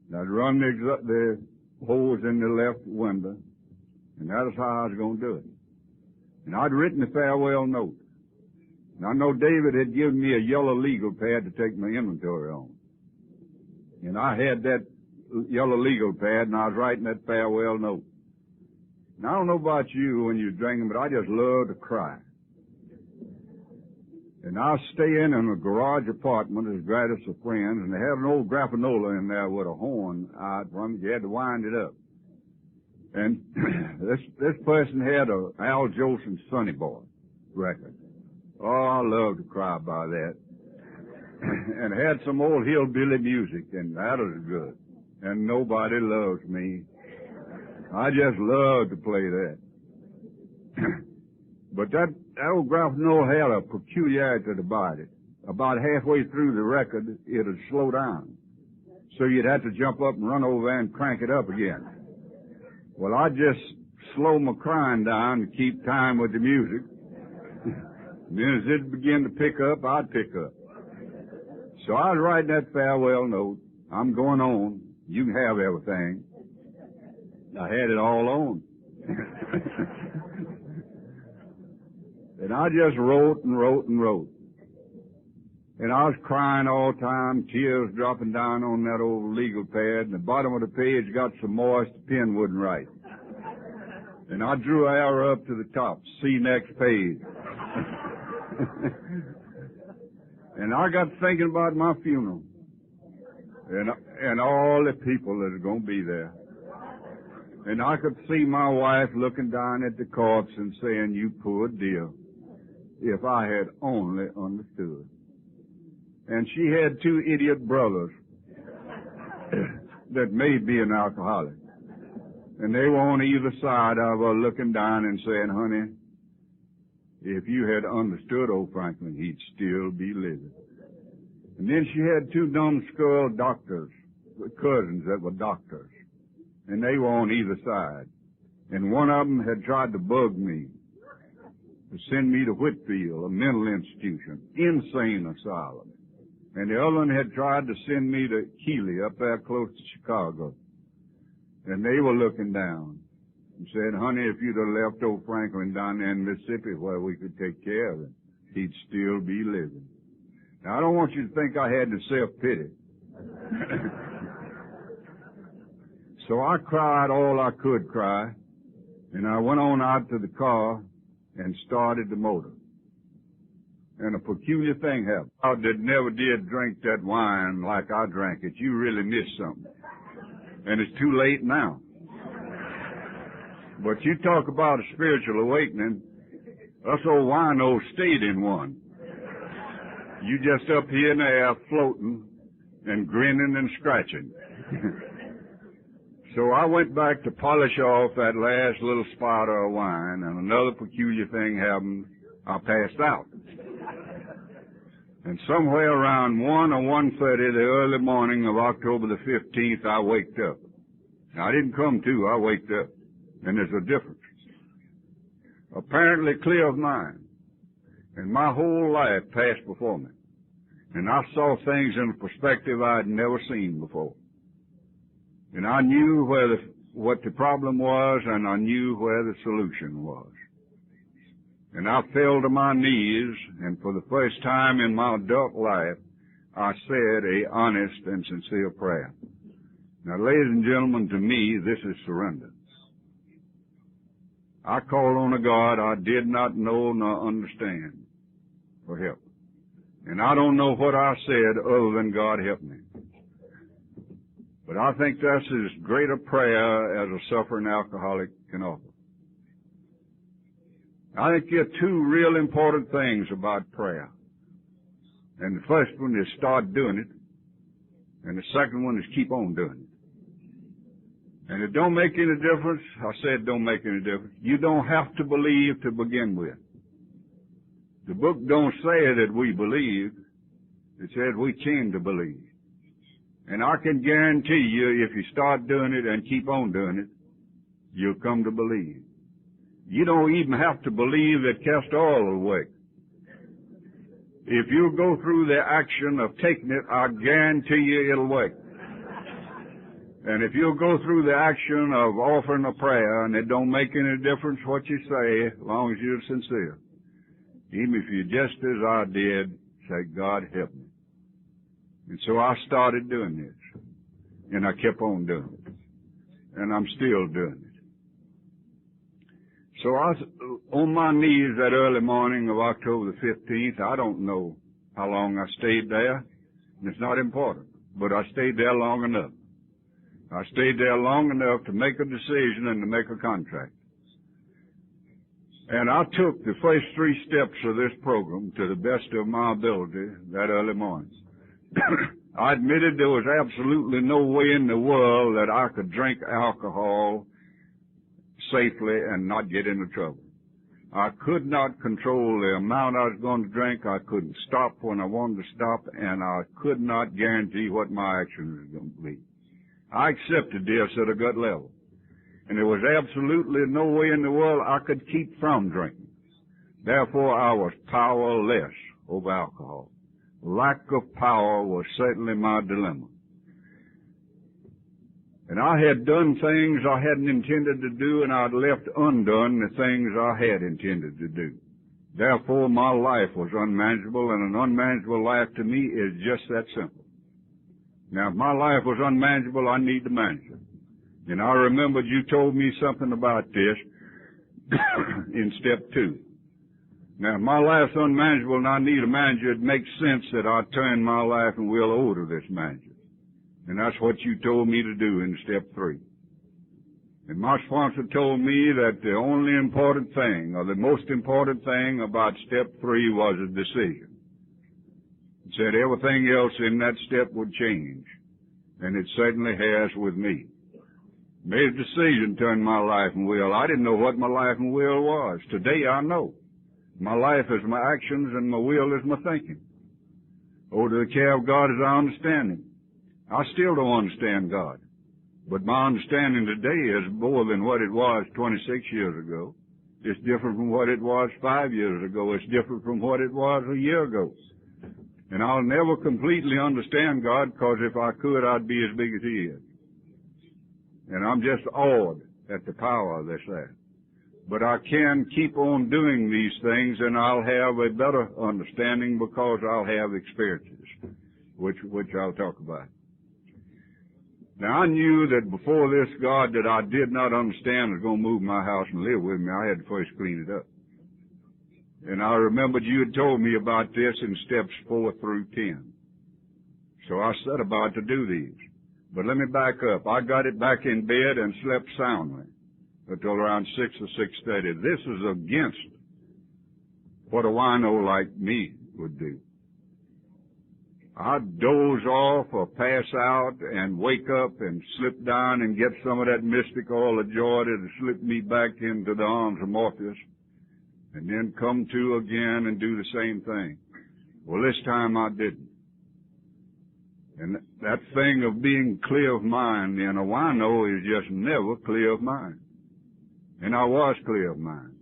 S3: And I'd run the hose in the left window, and that was how I was going to do it. And I'd written a farewell note. And I know David had given me a yellow legal pad to take my inventory on. And I had that yellow legal pad, and I was writing that farewell note. And I don't know about you when you're drinking, but I just love to cry. And I was staying in a garage apartment as Gladys of friends, and they had an old grapanola in there with a horn out from it. You had to wind it up. And this person had a Al Jolson Sonny Boy record. Oh, I love to cry by that. And had some old hillbilly music, and that was good. And Nobody Loves Me. I just love to play that. But that old grapanola had a peculiarity about it. About halfway through the record, it would slow down. So you'd have to jump up and run over and crank it up again. Well, I'd just slow my crying down to keep time with the music. And then as it began to pick up, I'd pick up. So I was writing that farewell note. I'm going on. You can have everything. I had it all on. And I just wrote and wrote and wrote. And I was crying all the time, tears dropping down on that old legal pad, and the bottom of the page got so moist the pen wouldn't write. And I drew an arrow up to the top, see next page. And I got thinking about my funeral and all the people that are going to be there. And I could see my wife looking down at the corpse and saying, "You poor dear, if I had only understood." And she had two idiot brothers that may be an alcoholic. And they were on either side of her looking down and saying, "Honey, if you had understood old Franklin, he'd still be living." And then she had two numbskull doctors, cousins that were doctors. And they were on either side. And one of them had tried to bug me, to send me to Whitfield, a mental institution, insane asylum. And the other one had tried to send me to Keeley, up there close to Chicago. And they were looking down and said, "Honey, if you'd have left old Franklin down there in Mississippi where we could take care of him, he'd still be living." Now, I don't want you to think I had the self-pity. So I cried all I could cry, and I went on out to the car and started the motor. And a peculiar thing happened. I that never did drink that wine like I drank it. You really missed something. And it's too late now. But you talk about a spiritual awakening, us old winos stayed in one. You just up here in the air floating and grinning and scratching. So I went back to polish off that last little spot of wine, and another peculiar thing happened. I passed out. And somewhere around 1 or 1:30 the early morning of October the 15th, I waked up. Now, I didn't come to, I waked up. And there's a difference. Apparently clear of mind. And my whole life passed before me. And I saw things in a perspective I'd never seen before. And I knew what the problem was, and I knew where the solution was. And I fell to my knees, and for the first time in my adult life, I said a honest and sincere prayer. Now, ladies and gentlemen, to me, this is surrender. I called on a God I did not know nor understand for help. And I don't know what I said other than God help me. But I think that's as great a prayer as a suffering alcoholic can offer. I think there are two real important things about prayer. And the first one is start doing it. And the second one is keep on doing it. And it don't make any difference. I said it don't make any difference. You don't have to believe to begin with. The book don't say that we believe. It says we came to believe. And I can guarantee you, if you start doing it and keep on doing it, you'll come to believe. You don't even have to believe that castor oil will work. If you go through the action of taking it, I guarantee you it'll work. And if you'll go through the action of offering a prayer, and it don't make any difference what you say, as long as you're sincere. Even if you just as I did, say, God help me. And so I started doing this. And I kept on doing it. And I'm still doing it. So I was on my knees that early morning of October the 15th. I don't know how long I stayed there. And it's not important. But I stayed there long enough. I stayed there long enough to make a decision and to make a contract. And I took the first 3 steps of this program to the best of my ability that early morning. I admitted there was absolutely no way in the world that I could drink alcohol safely and not get into trouble. I could not control the amount I was going to drink. I couldn't stop when I wanted to stop, and I could not guarantee what my action was going to be. I accepted this at a gut level. And there was absolutely no way in the world I could keep from drinking. Therefore, I was powerless over alcohol. Lack of power was certainly my dilemma. And I had done things I hadn't intended to do, and I'd left undone the things I had intended to do. Therefore, my life was unmanageable, and an unmanageable life to me is just that simple. Now, if my life was unmanageable, I need to manage it. And I remembered you told me something about this in step 2. Now, if my life's unmanageable and I need a manager, it makes sense that I turn my life and will over to this manager. And that's what you told me to do in step 3. And my sponsor told me that the only important thing, or the most important thing about step 3 was a decision. He said everything else in that step would change. And it certainly has with me. Made a decision to turn my life and will. I didn't know what my life and will was. Today I know. My life is my actions and my will is my thinking. Oh, to the care of God is our understanding. I still don't understand God. But my understanding today is more than what it was 26 years ago. It's different from what it was 5 years ago. It's different from what it was a year ago. And I'll never completely understand God, because if I could, I'd be as big as He is. And I'm just awed at the power that's there. But I can keep on doing these things, and I'll have a better understanding because I'll have experiences, which I'll talk about. Now, I knew that before this God that I did not understand was going to move my house and live with me, I had to first clean it up. And I remembered you had told me about this in steps 4 through 10. So I set about to do these. But let me back up. I got it back in bed and slept soundly until around 6 or 6:30. This is against what a wino like me would do. I'd doze off or pass out and wake up and slip down and get some of that mystic oil of joy to slip me back into the arms of Morpheus, and then come to again and do the same thing. Well, this time I didn't. And that thing of being clear of mind in a wino is just never clear of mind. And I was clear of mind.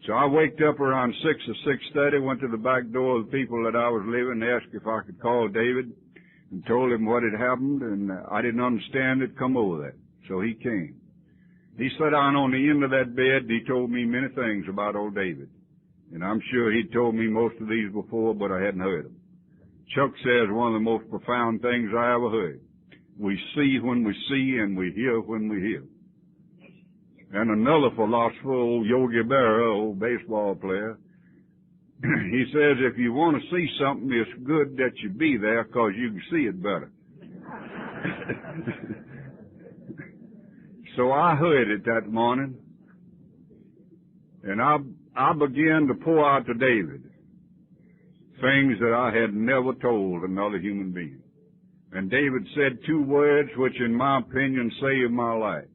S3: So I waked up around 6 or 6:30, went to the back door of the people that I was living, asked if I could call David, and told him what had happened, and I didn't understand it, come over that. So he came. He sat down on the end of that bed, and he told me many things about old David. And I'm sure he'd told me most of these before, but I hadn't heard them. Chuck says one of the most profound things I ever heard. We see when we see, and we hear when we hear. And another philosopher, old Yogi Berra, old baseball player, he says if you want to see something, it's good that you be there because you can see it better. So I heard it that morning, and I began to pour out to David things that I had never told another human being. And David said 2 words which in my opinion saved my life.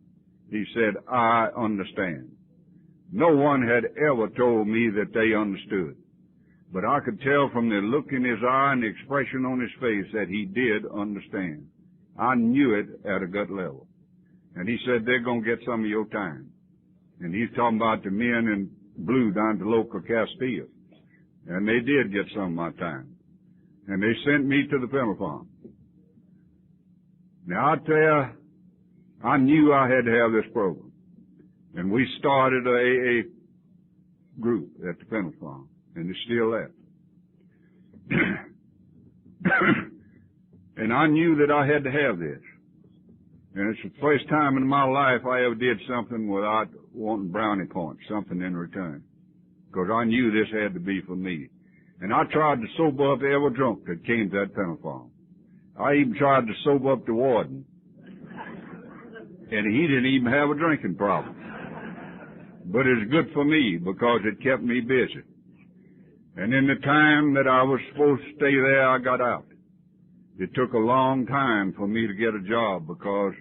S3: He said, I understand. No one had ever told me that they understood. But I could tell from the look in his eye and the expression on his face that he did understand. I knew it at a gut level. And he said, they're going to get some of your time. And he's talking about the men in blue down to local Castile. And they did get some of my time. And they sent me to the penal farm. Now I tell you, I knew I had to have this program. And we started a AA group at the penal farm. And it's still there. And I knew that I had to have this. And it's the first time in my life I ever did something without wanting brownie points, something in return. Because I knew this had to be for me. And I tried to sober up every drunk that came to that penal farm. I even tried to sober up the warden. And he didn't even have a drinking problem. But it's good for me because it kept me busy. And in the time that I was supposed to stay there, I got out. It took a long time for me to get a job because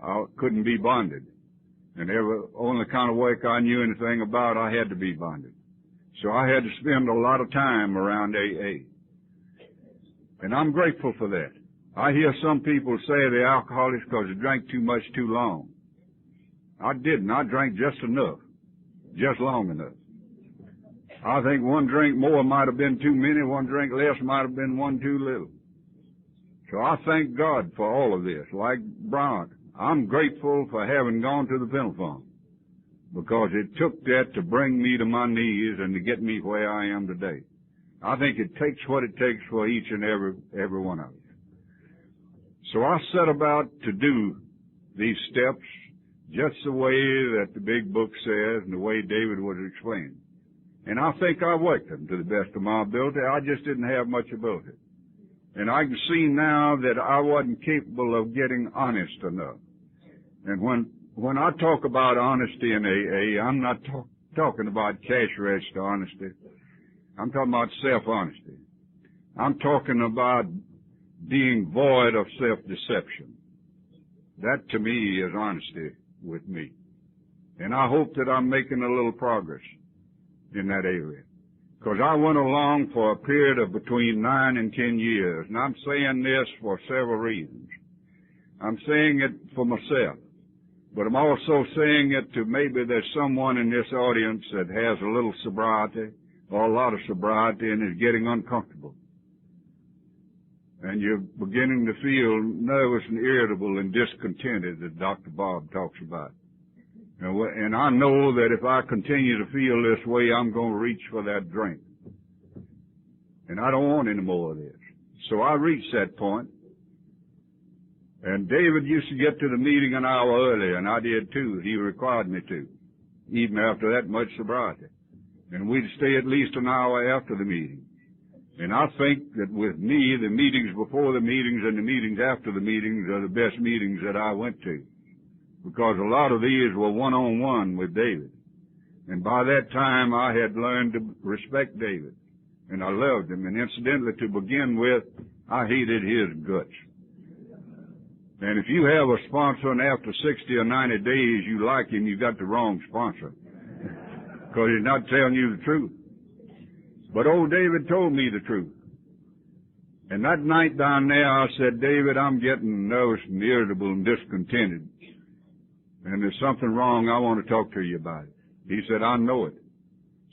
S3: I couldn't be bonded. And only kind of work I knew anything about, I had to be bonded. So I had to spend a lot of time around AA. And I'm grateful for that. I hear some people say they're alcoholics because they drank too much too long. I didn't. I drank just enough. Just long enough. I think one drink more might have been too many, one drink less might have been one too little. So I thank God for all of this. Like Bryant, I'm grateful for having gone to the penal farm because it took that to bring me to my knees and to get me where I am today. I think it takes what it takes for each and every one of us. So I set about to do these steps just the way that the big book says and the way David was explaining. And I think I worked them to the best of my ability. I just didn't have much ability. And I can see now that I wasn't capable of getting honest enough. And when I talk about honesty in AA, I'm not talking about cash register honesty. I'm talking about self-honesty. I'm talking about being void of self-deception. That to me is honesty with me. And I hope that I'm making a little progress in that area. Because I went along for a period of between 9 and 10 years. And I'm saying this for several reasons. I'm saying it for myself. But I'm also saying it to maybe there's someone in this audience that has a little sobriety or a lot of sobriety and is getting uncomfortable. And you're beginning to feel nervous and irritable and discontented that Dr. Bob talks about. And I know that if I continue to feel this way, I'm going to reach for that drink. And I don't want any more of this. So I reached that point. And David used to get to the meeting an hour early, and I did too. He required me to, even after that much sobriety. And we'd stay at least an hour after the meeting. And I think that with me, the meetings before the meetings and the meetings after the meetings are the best meetings that I went to. Because a lot of these were one-on-one with David. And by that time, I had learned to respect David. And I loved him. And incidentally, to begin with, I hated his guts. And if you have a sponsor and after 60 or 90 days you like him, you got the wrong sponsor. Because he's not telling you the truth. But old David told me the truth. And that night down there, I said, David, I'm getting nervous and irritable and discontented. And there's something wrong. I want to talk to you about it. He said, I know it.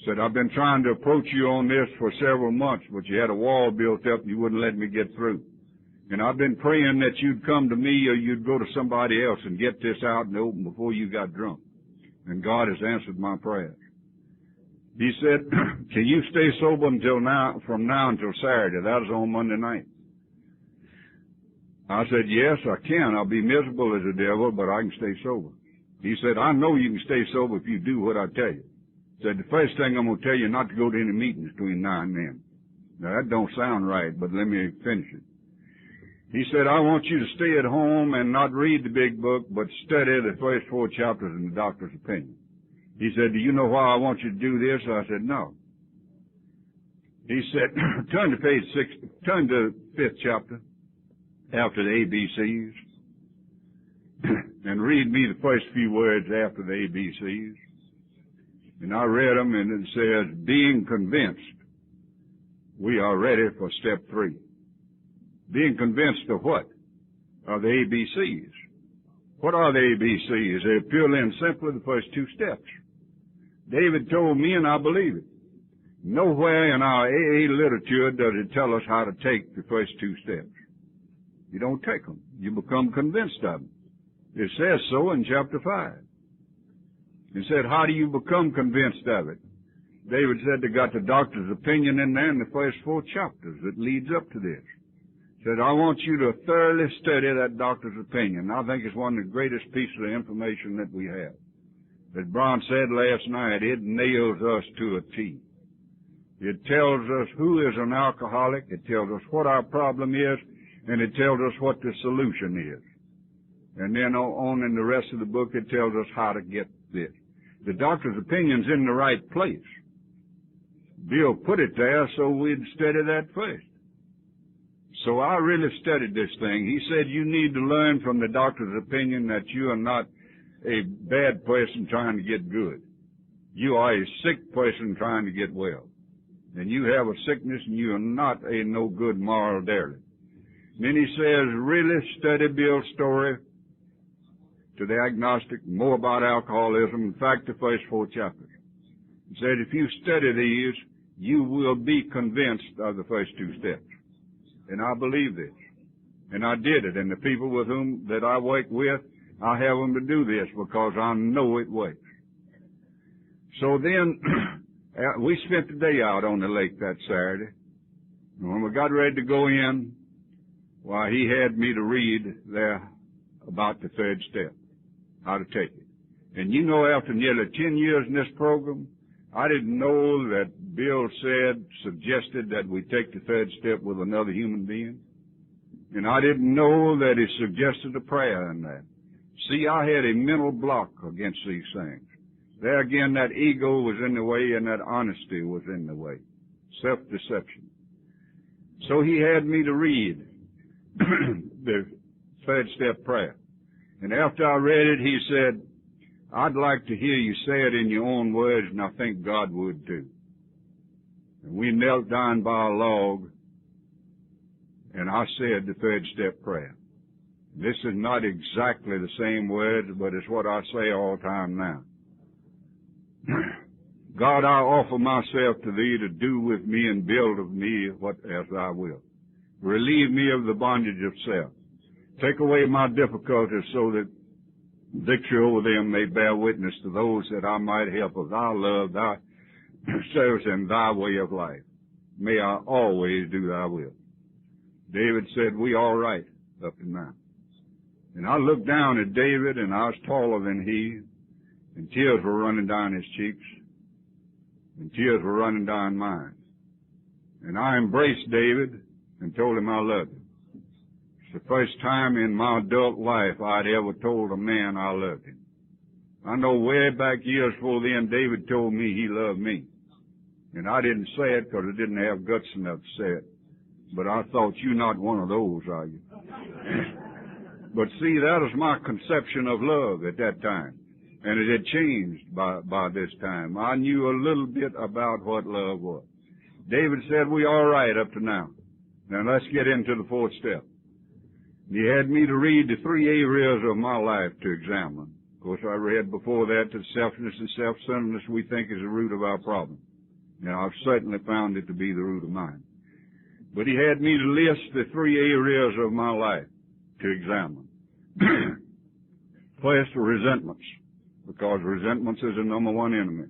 S3: Said, I've been trying to approach you on this for several months, but you had a wall built up and you wouldn't let me get through. And I've been praying that you'd come to me or you'd go to somebody else and get this out in the open before you got drunk. And God has answered my prayers. He said, can you stay sober from now until Saturday? That was on Monday night. I said, yes, I can. I'll be miserable as a devil, but I can stay sober. He said, I know you can stay sober if you do what I tell you. He said, the first thing I'm going to tell you not to go to any meetings between now and then. Now, that don't sound right, but let me finish it. He said, I want you to stay at home and not read the big book, but study the first 4 chapters in the doctor's opinion. He said, do you know why I want you to do this? I said, no. He said, turn to page 6, turn to 5th chapter after the ABCs and read me the first few words after the ABCs. And I read them and it says, being convinced we are ready for step 3. Being convinced of what? Of the ABCs. What are the ABCs? They're purely and simply the first 2 steps. David told me, and I believe it. Nowhere in our AA literature does it tell us how to take the first 2 steps. You don't take them. You become convinced of them. It says so in chapter 5. It said, how do you become convinced of it? David said they got the doctor's opinion in there in the first 4 chapters that leads up to this. He said, I want you to thoroughly study that doctor's opinion. I think it's one of the greatest pieces of information that we have. As Brown said last night, it nails us to a T. It tells us who is an alcoholic, it tells us what our problem is, and it tells us what the solution is. And then on in the rest of the book, it tells us how to get this. The doctor's opinion's in the right place. Bill put it there so we'd study that first. So I really studied this thing. He said you need to learn from the doctor's opinion that you are not a bad person trying to get good. You are a sick person trying to get well. And you have a sickness and you are not a no good moral derelict. Then he says, really study Bill's story to the agnostic, more about alcoholism. In fact, the first 4 chapters. He said, if you study these, you will be convinced of the first 2 steps. And I believe this. And I did it. And the people with whom that I work with, I have them to do this because I know it works. So then, we spent the day out on the lake that Saturday. And when we got ready to go in, why, he had me to read there about the 3rd step, how to take it. And you know, after nearly 10 years in this program, I didn't know that Bill suggested that we take the 3rd step with another human being. And I didn't know that he suggested a prayer in that. See, I had a mental block against these things. There again, that ego was in the way and that honesty was in the way. Self-deception. So he had me to read the 3rd step prayer. And after I read it, he said, I'd like to hear you say it in your own words, and I think God would too. And we knelt down by a log, and I said the 3rd step prayer. This is not exactly the same words, but it's what I say all the time now. God, I offer myself to Thee to do with me and build of me what as Thou wilt. Relieve me of the bondage of self. Take away my difficulties so that victory over them may bear witness to those that I might help of Thy love, Thy service, and Thy way of life. May I always do Thy will. David said, we all right up to now. And I looked down at David, and I was taller than he, and tears were running down his cheeks, and tears were running down mine. And I embraced David and told him I loved him. It's the first time in my adult life I'd ever told a man I loved him. I know way back years before then, David told me he loved me. And I didn't say it because I didn't have guts enough to say it. But I thought, you're not one of those, are you? But see, that was my conception of love at that time. And it had changed by this time. I knew a little bit about what love was. David said, we all right up to now. Now let's get into the fourth step. He had me to read the 3 areas of my life to examine. Of course, I read before that that selfishness and self-centeredness we think is the root of our problem. Now, I've certainly found it to be the root of mine. But he had me to list the 3 areas of my life to examine. First, resentments, because resentments is the number one enemy.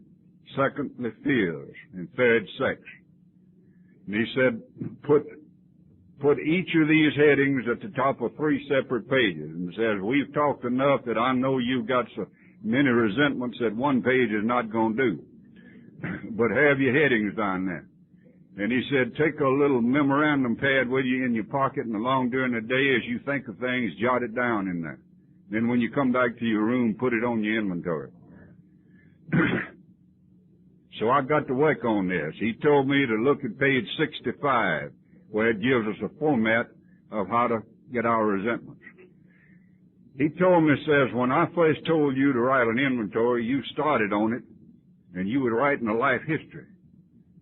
S3: Secondly, fears. And third, sex. And he said, put each of these headings at the top of 3 separate pages. And it says, we've talked enough that I know you've got so many resentments that one page is not going to do. But have your headings down there. And he said, take a little memorandum pad with you in your pocket, and along during the day as you think of things, jot it down in there. Then when you come back to your room, put it on your inventory. So I got to work on this. He told me to look at page 65, where it gives us a format of how to get our resentments. He told me, says, when I first told you to write an inventory, you started on it, and you were writing a life history.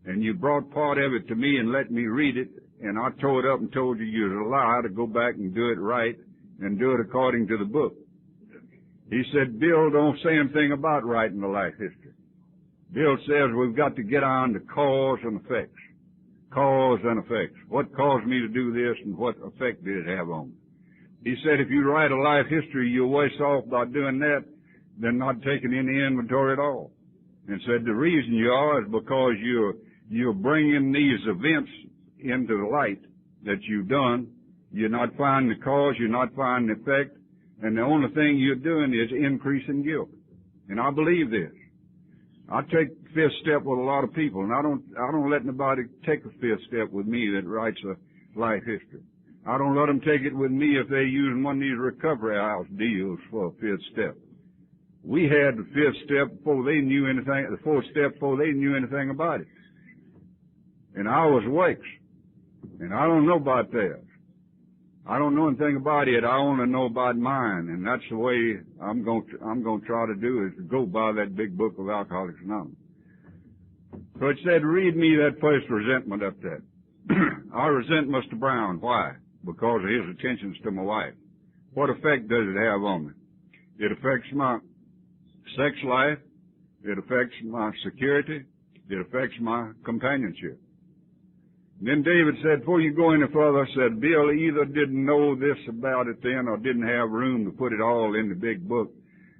S3: And you brought part of it to me and let me read it, and I tore it up and told you you'd allow to go back and do it right and do it according to the book. He said, Bill don't say anything about writing a life history. Bill says we've got to get on to cause and effects. Cause and effects. What caused me to do this and what effect did it have on me? He said if you write a life history, you're worse off by doing that than not taking any inventory at all. And said the reason you are is because you're bringing these events into the light that you've done. You're not finding the cause, you're not finding the effect, and the only thing you're doing is increasing guilt. And I believe this. I take the fifth step with a lot of people, and I don't let nobody take a fifth step with me that writes a life history. I don't let them take it with me if they're using one of these recovery house deals for a fifth step. We had the fifth step before they knew anything, the fourth step before they knew anything about it. And I was wakes. And I don't know about theirs. I don't know anything about it. I only know about mine. And that's the way I'm going to try to do is to go by that big book of Alcoholics Anonymous. So it said, read me that first resentment up there. I resent Mr. Brown. Why? Because of his attentions to my wife. What effect does it have on me? It affects my sex life. It affects my security. It affects my companionship. And then David said, before you go any further, said, Bill either didn't know this about it then or didn't have room to put it all in the big book.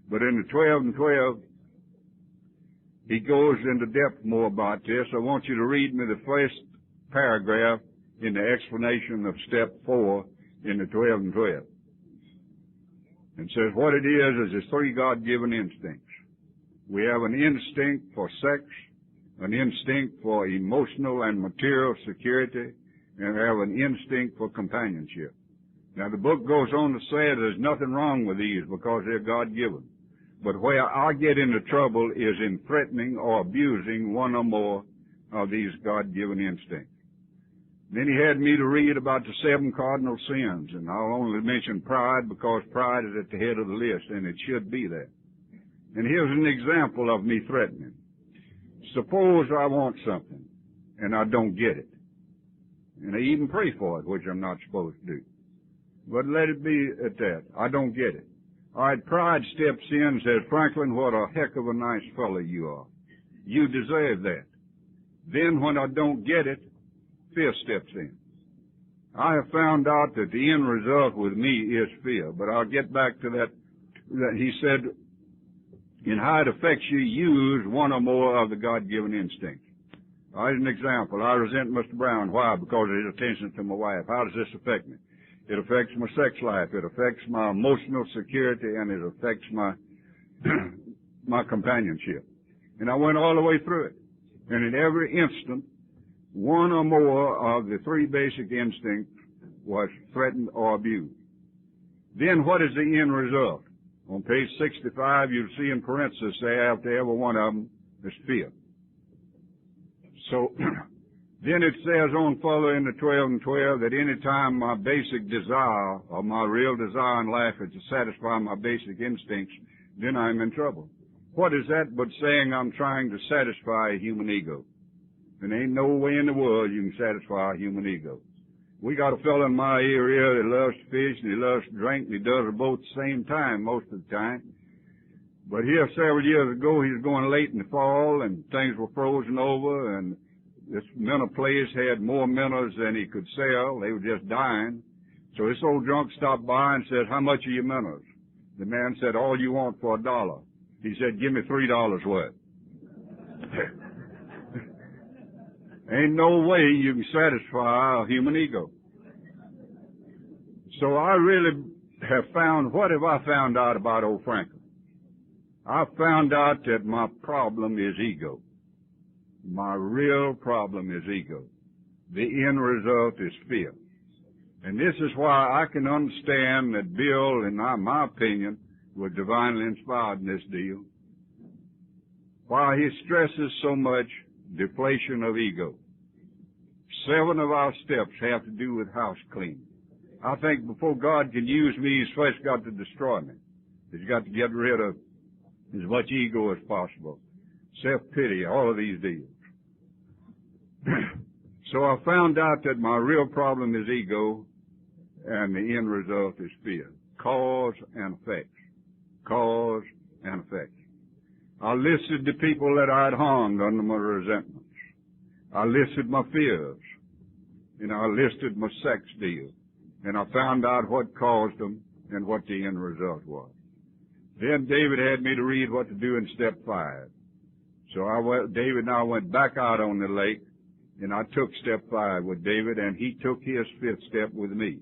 S3: But in the 12 and 12, he goes into depth more about this. I want you to read me the first paragraph in the explanation of step 4 in the 12 and 12. And says what it is the 3 God-given instincts. We have an instinct for sex, an instinct for emotional and material security, and we have an instinct for companionship. Now the book goes on to say there's nothing wrong with these because they're God-given. But where I get into trouble is in threatening or abusing one or more of these God-given instincts. Then he had me to read about the 7 cardinal sins, and I'll only mention pride because pride is at the head of the list, and it should be there. And here's an example of me threatening. Suppose I want something, and I don't get it. And I even pray for it, which I'm not supposed to do. But let it be at that. I don't get it. All right, pride steps in and says, Franklin, what a heck of a nice fellow you are. You deserve that. Then when I don't get it, fear steps in. I have found out that the end result with me is fear, but I'll get back to that. He said, in how it affects you, use one or more of the God-given instincts. As an example, I resent Mr. Brown. Why? Because of his attention to my wife. How does this affect me? It affects my sex life. It affects my emotional security, and it affects my my companionship. And I went all the way through it. And in every instant, one or more of the 3 basic instincts was threatened or abused. Then what is the end result? On page 65, you'll see in parentheses say after every one of them is fear. So then it says on further in the 12 and 12 that any time my basic desire or my real desire in life is to satisfy my basic instincts, then I'm in trouble. What is that but saying I'm trying to satisfy a human ego? There ain't no way in the world you can satisfy a human ego. We got a fellow in my area that loves to fish and he loves to drink and he does it both at the same time most of the time. But here several years ago, he was going late in the fall and things were frozen over and this minnow place had more minnows than he could sell. They were just dying. So this old drunk stopped by and said, "How much are your minnows?" The man said, "All you want for $1." He said, "Give me $3 worth." Ain't no way you can satisfy a human ego. So I really have found, what have I found out about old Franklin? I found out that my problem is ego. My real problem is ego. The end result is fear. And this is why I can understand that Bill, in my opinion, was divinely inspired in this deal. Why he stresses so much deflation of ego. 7 of our steps have to do with house cleaning. I think before God can use me, He's first got to destroy me. He's got to get rid of as much ego as possible. Self-pity, all of these deals. So I found out that my real problem is ego, and the end result is fear. Cause and effect. Cause and effect. I listed the people that I'd harmed under my resentments. I listed my fears. And I listed my sex deal. And I found out what caused them and what the end result was. Then David had me to read what to do in step 5. So David and I went back out on the lake, and I took step 5 with David, and he took his 5th step with me.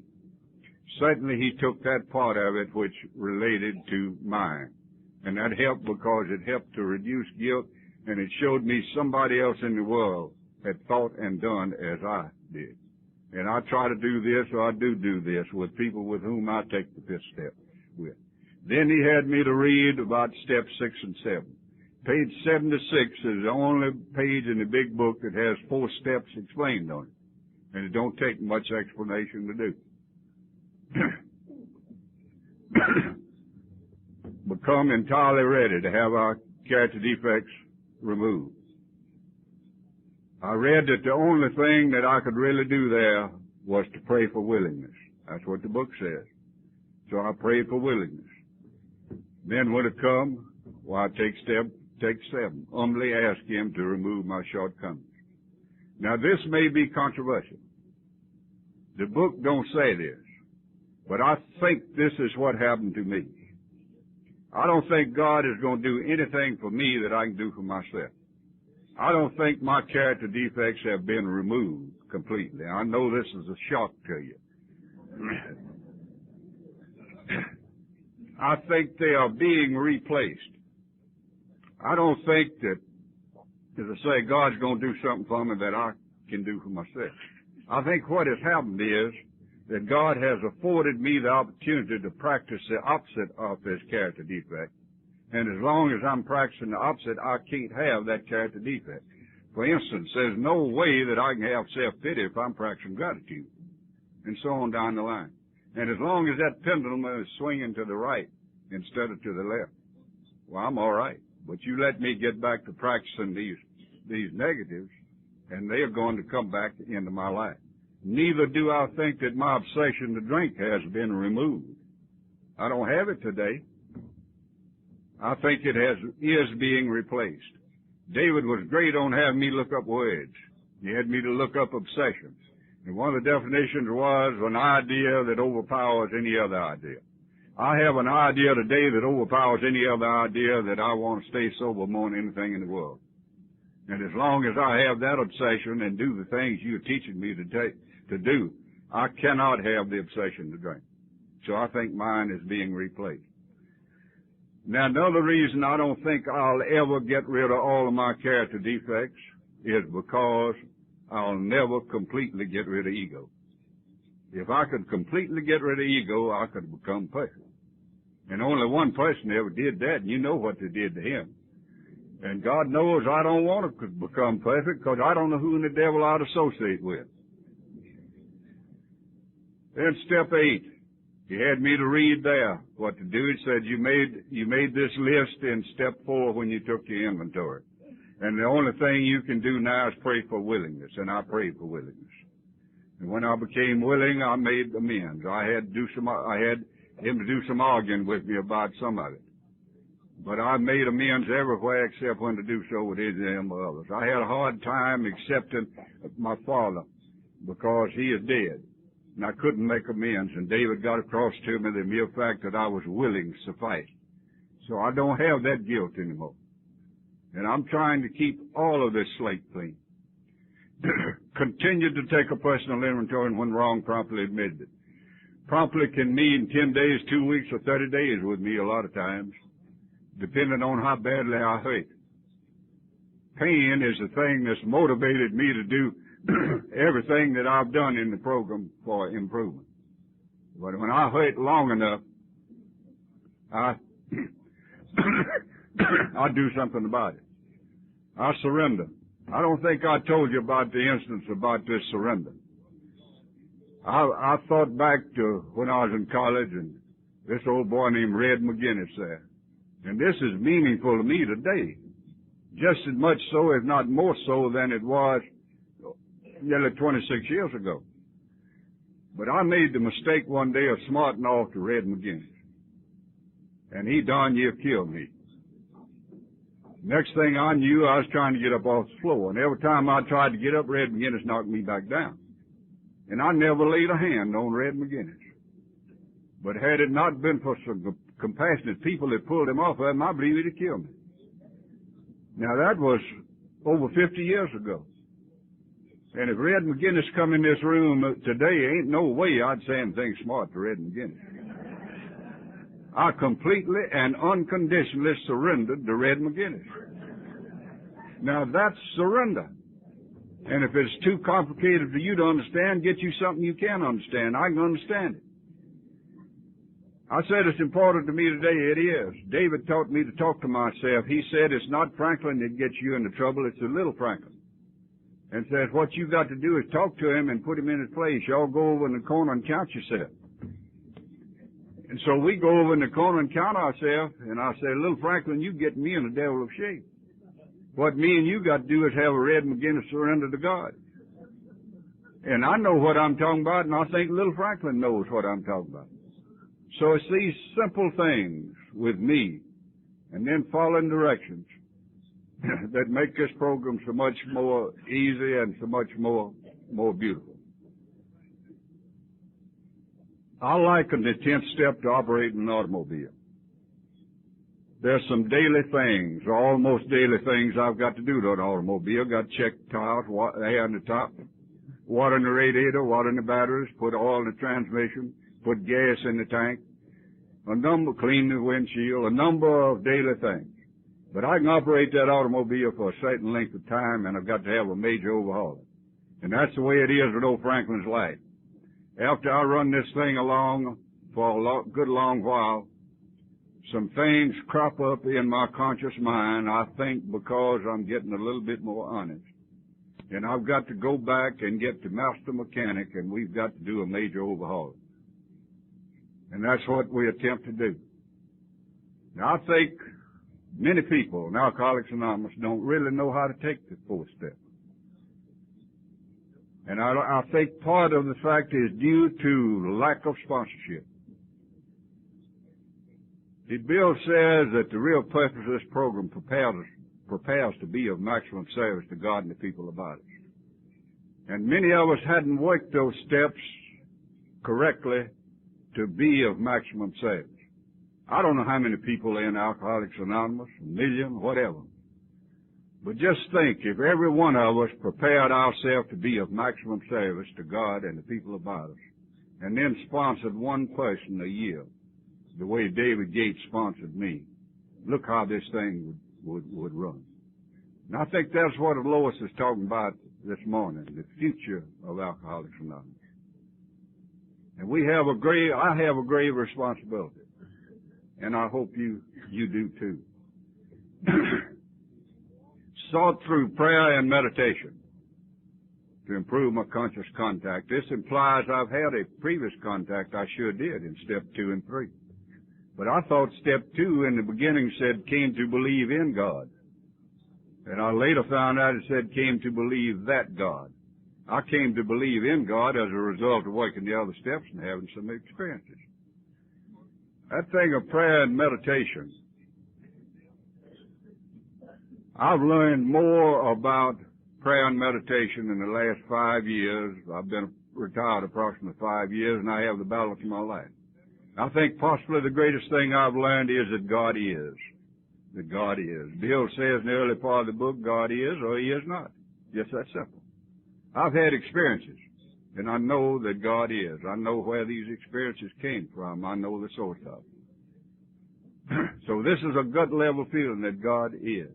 S3: Certainly he took that part of it which related to mine. And that helped because it helped to reduce guilt, and it showed me somebody else in the world had thought and done as I did. And I try to do this, or I do this, with people with whom I take the 5th step with. Then he had me to read about steps 6 and 7. Page 76 is the only page in the big book that has 4 steps explained on it. And it don't take much explanation to do. Become entirely ready to have our character defects removed. I read that the only thing that I could really do there was to pray for willingness. That's what the book says. So I prayed for willingness. Then when it come, well, I take step 7. Humbly ask Him to remove my shortcomings. Now this may be controversial. The book don't say this, but I think this is what happened to me. I don't think God is going to do anything for me that I can do for myself. I don't think my character defects have been removed completely. I know this is a shock to you. I think they are being replaced. I don't think that, as I say, God's going to do something for me that I can do for myself. I think what has happened is that God has afforded me the opportunity to practice the opposite of this character defect. And as long as I'm practicing the opposite, I can't have that character defect. For instance, there's no way that I can have self-pity if I'm practicing gratitude. And so on down the line. And as long as that pendulum is swinging to the right instead of to the left, well, I'm all right. But you let me get back to practicing these negatives, and they are going to come back into my life. Neither do I think that my obsession to drink has been removed. I don't have it today. I think it is being replaced. David was great on having me look up words. He had me to look up obsessions. And one of the definitions was an idea that overpowers any other idea. I have an idea today that overpowers any other idea that I want to stay sober more than anything in the world. And as long as I have that obsession and do the things you're teaching me to do, I cannot have the obsession to drink. So I think mine is being replaced. Now, another reason I don't think I'll ever get rid of all of my character defects is because I'll never completely get rid of ego. If I could completely get rid of ego, I could become perfect. And only one person ever did that, and you know what they did to him. And God knows I don't want to become perfect because I don't know who in the devil I'd associate with. Then step 8. He had me to read there what to do. He said, you made this list in step 4 when you took your inventory. And the only thing you can do now is pray for willingness. And I prayed for willingness. And when I became willing, I made amends. I had him to do some arguing with me about some of it. But I made amends everywhere except when to do so with any of them others. I had a hard time accepting my father because he is dead. And I couldn't make amends. And David got across to me the mere fact that I was willing sufficed. So I don't have that guilt anymore. And I'm trying to keep all of this slate clean. Continue to take a personal inventory and when wrong, promptly admit it. Promptly can mean 10 days, 2 weeks, or 30 days with me a lot of times, depending on how badly I hurt. Pain is the thing that's motivated me to do everything that I've done in the program for improvement. But when I hurt long enough, I do something about it. I surrender. I don't think I told you about the instance about this surrender. I thought back to when I was in college and this old boy named Red McGinnis there. And this is meaningful to me today. Just as much so, if not more so, than it was nearly 26 years ago. But I made the mistake one day of smarting off to Red McGinnis. And he darn near killed me. Next thing I knew, I was trying to get up off the floor. And every time I tried to get up, Red McGinnis knocked me back down. And I never laid a hand on Red McGinnis. But had it not been for some compassionate people that pulled him off of him, I believe he'd have killed me. Now that was over 50 years ago. And if Red McGinnis come in this room today, ain't no way I'd say anything smart to Red McGinnis. I completely and unconditionally surrendered to Red McGinnis. Now that's surrender. And if it's too complicated for you to understand, get you something you can understand. I can understand it. I said it's important to me today. It is. David taught me to talk to myself. He said it's not Franklin that gets you into trouble, it's the little Franklin. And says what you got to do is talk to him and put him in his place. Y'all go over in the corner and count yourself. And so we go over in the corner and count ourselves, and I say, little Franklin, you get me in a devil of shape. What me and you got to do is have a Red McGinnis surrender to God. And I know what I'm talking about, and I think little Franklin knows what I'm talking about. So it's these simple things with me, and then following directions, that make this program so much more easy and so much more beautiful. I liken the 10th step to operating an automobile. There's some daily things, or almost daily things I've got to do to an automobile. Got to check tires, air in the top, water in the radiator, water in the batteries, put oil in the transmission, put gas in the tank, clean the windshield, a number of daily things. But I can operate that automobile for a certain length of time, and I've got to have a major overhaul. And that's the way it is with old Franklin's life. After I run this thing along for a good long while, some things crop up in my conscious mind, I think because I'm getting a little bit more honest. And I've got to go back and get the master mechanic, and we've got to do a major overhaul. And that's what we attempt to do. Now, I think many people in Alcoholics Anonymous don't really know how to take the 4th step. And I think part of the fact is due to lack of sponsorship. The bill says that the real purpose of this program prepares to be of maximum service to God and the people about us. And many of us hadn't worked those steps correctly to be of maximum service. I don't know how many people are in Alcoholics Anonymous, a million, whatever. But just think, if every one of us prepared ourselves to be of maximum service to God and the people about us, and then sponsored one person a year, the way David Gates sponsored me, look how this thing would run. And I think that's what Lois is talking about this morning, the future of Alcoholics Anonymous. And I have a grave responsibility. And I hope you do too. Sought through prayer and meditation to improve my conscious contact. This implies I've had a previous contact I sure did in step 2 and 3. But I thought step 2 in the beginning said came to believe in God. And I later found out it said came to believe that God. I came to believe in God as a result of waking the other steps and having some experiences. That thing of prayer and meditation, I've learned more about prayer and meditation in the last 5 years. I've been retired approximately 5 years, and I have the balance of my life. I think possibly the greatest thing I've learned is that God is. That God is. Bill says in the early part of the book, God is or He is not. Just that simple. I've had experiences, and I know that God is. I know where these experiences came from. I know the source of them. So this is a gut level feeling that God is.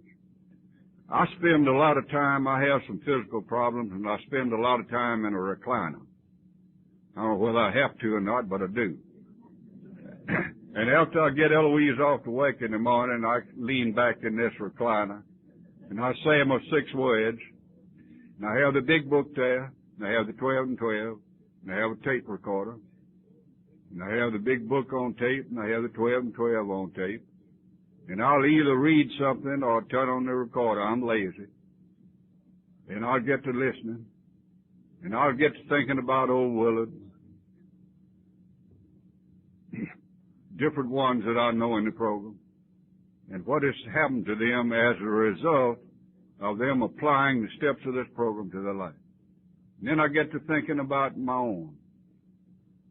S3: I spend a lot of time, I have some physical problems, and I spend a lot of time in a recliner. I don't know whether I have to or not, but I do. And after I get Eloise off to work in the morning, I lean back in this recliner, and I say my 6 words, and I have the big book there, and I have the 12 and 12, and I have a tape recorder, and I have the big book on tape, and I have the 12 and 12 on tape. And I'll either read something or turn on the recorder. I'm lazy. And I'll get to listening. And I'll get to thinking about old Willard. Different ones that I know in the program. And what has happened to them as a result of them applying the steps of this program to their life. And then I get to thinking about my own.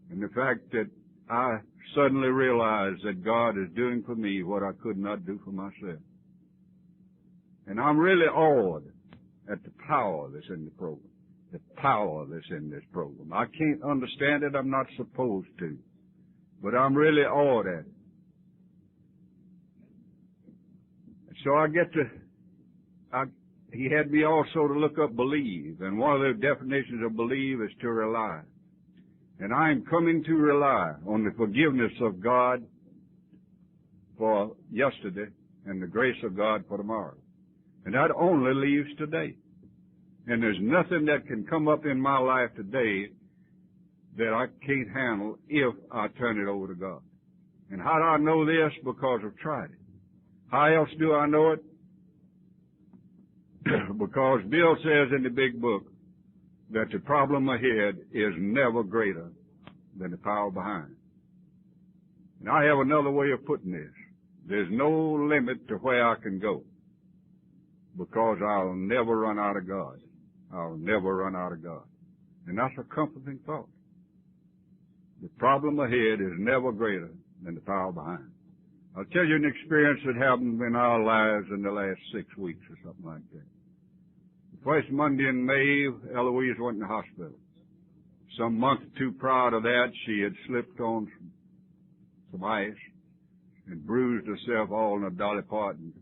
S3: And the fact that I suddenly realize that God is doing for me what I could not do for myself. And I'm really awed at the power that's in the program. The power that's in this program. I can't understand it. I'm not supposed to. But I'm really awed at it. So I get to, he had me also to look up believe. And one of the definitions of believe is to rely. And I am coming to rely on the forgiveness of God for yesterday and the grace of God for tomorrow. And that only leaves today. And there's nothing that can come up in my life today that I can't handle if I turn it over to God. And how do I know this? Because I've tried it. How else do I know it? Because Bill says in the big book that the problem ahead is never greater than the power behind. And I have another way of putting this. There's no limit to where I can go because I'll never run out of God. I'll never run out of God. And that's a comforting thought. The problem ahead is never greater than the power behind. I'll tell you an experience that happened in our lives in the last 6 weeks or something like that. The first Monday in May, Eloise went in the hospital. Some month or two prior to that, she had slipped on some ice and bruised herself all in a Dolly Parton.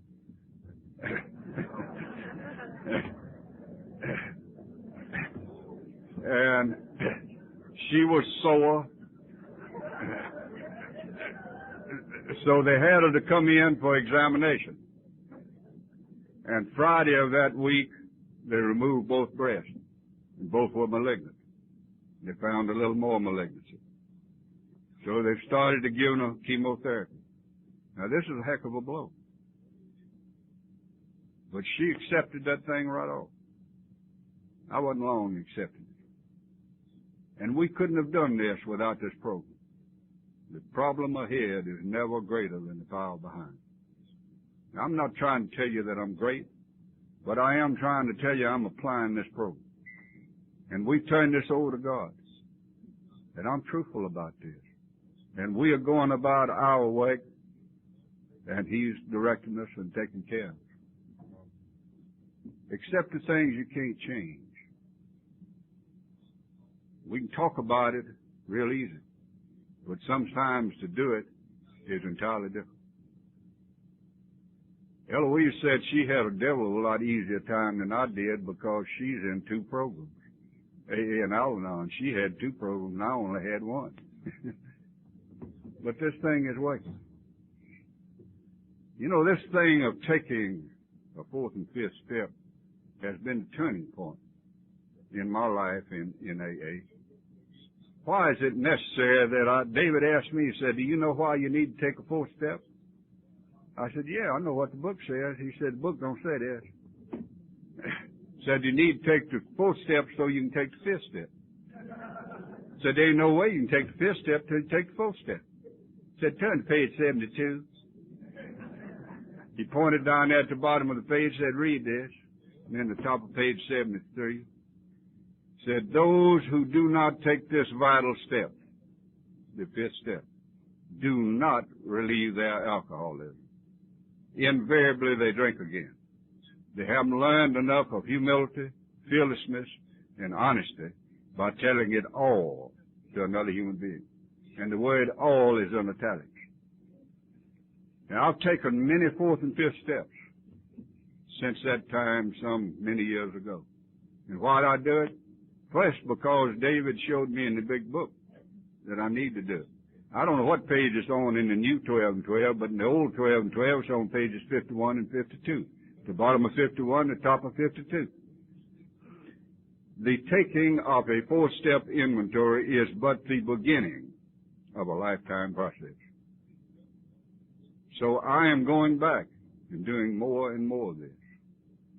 S3: And she was sore. So they had her to come in for examination. And Friday of that week, they removed both breasts. And both were malignant. They found a little more malignancy. So they started to give her chemotherapy. Now this is a heck of a blow. But she accepted that thing right off. I wasn't long accepting it. And we couldn't have done this without this program. The problem ahead is never greater than the power behind. Now, I'm not trying to tell you that I'm great, but I am trying to tell you I'm applying this program. And we turn this over to God. And I'm truthful about this. And we are going about our work, and He's directing us and taking care of us. Except the things you can't change. We can talk about it real easy. But sometimes to do it is entirely different. Eloise said she had a devil of a lot easier time than I did because she's in 2 programs. AA and Al-Anon, she had 2 programs and I only had 1. But this thing is working. You know, this thing of taking a 4th and 5th step has been a turning point in my life in AA. Why is it necessary that David asked me, he said, do you know why you need to take a 4th step? I said, yeah, I know what the book says. He said, the book don't say this. Said you need to take the 4th step so you can take the 5th step. Said there ain't no way you can take the 5th step till you take the 4th step. Said turn to page 72. He pointed down there at the bottom of the page, said read this. And then the top of page 73 said those who do not take this vital step, the 5th step, do not relieve their alcoholism. Invariably they drink again. They haven't learned enough of humility, fearlessness, and honesty by telling it all to another human being. And the word all is in italics. Now, I've taken many 4th and 5th steps since that time some many years ago. And why did I do it? First, because David showed me in the big book that I need to do it. I don't know what page it's on in the new 12 and 12, but in the old 12 and 12, it's on pages 51 and 52. The bottom of 51, the top of 52. The taking of a 4-step inventory is but the beginning of a lifetime process. So I am going back and doing more and more of this.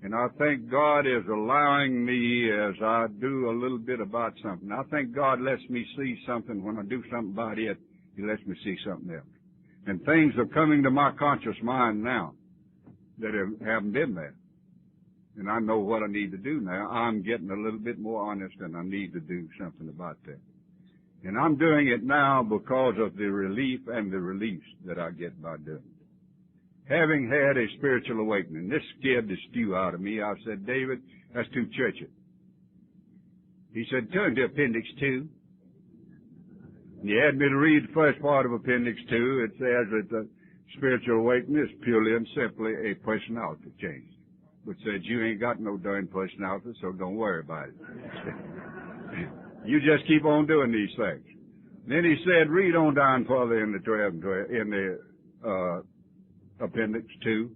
S3: And I think God is allowing me as I do a little bit about something. I think God lets me see something when I do something about it. He lets me see something else. And things are coming to my conscious mind now that haven't been there. And I know what I need to do now. I'm getting a little bit more honest and I need to do something about that. And I'm doing it now because of the relief and the release that I get by doing it. Having had a spiritual awakening, this scared the stew out of me. I said, David, that's too churchy. He said, turn to Appendix 2. And he had me to read the first part of Appendix 2. It says that the spiritual awakening is purely and simply a personality change. Which says you ain't got no darn personality, so don't worry about it. You just keep on doing these things. Then he said, read on down further in the 12, in the Appendix 2,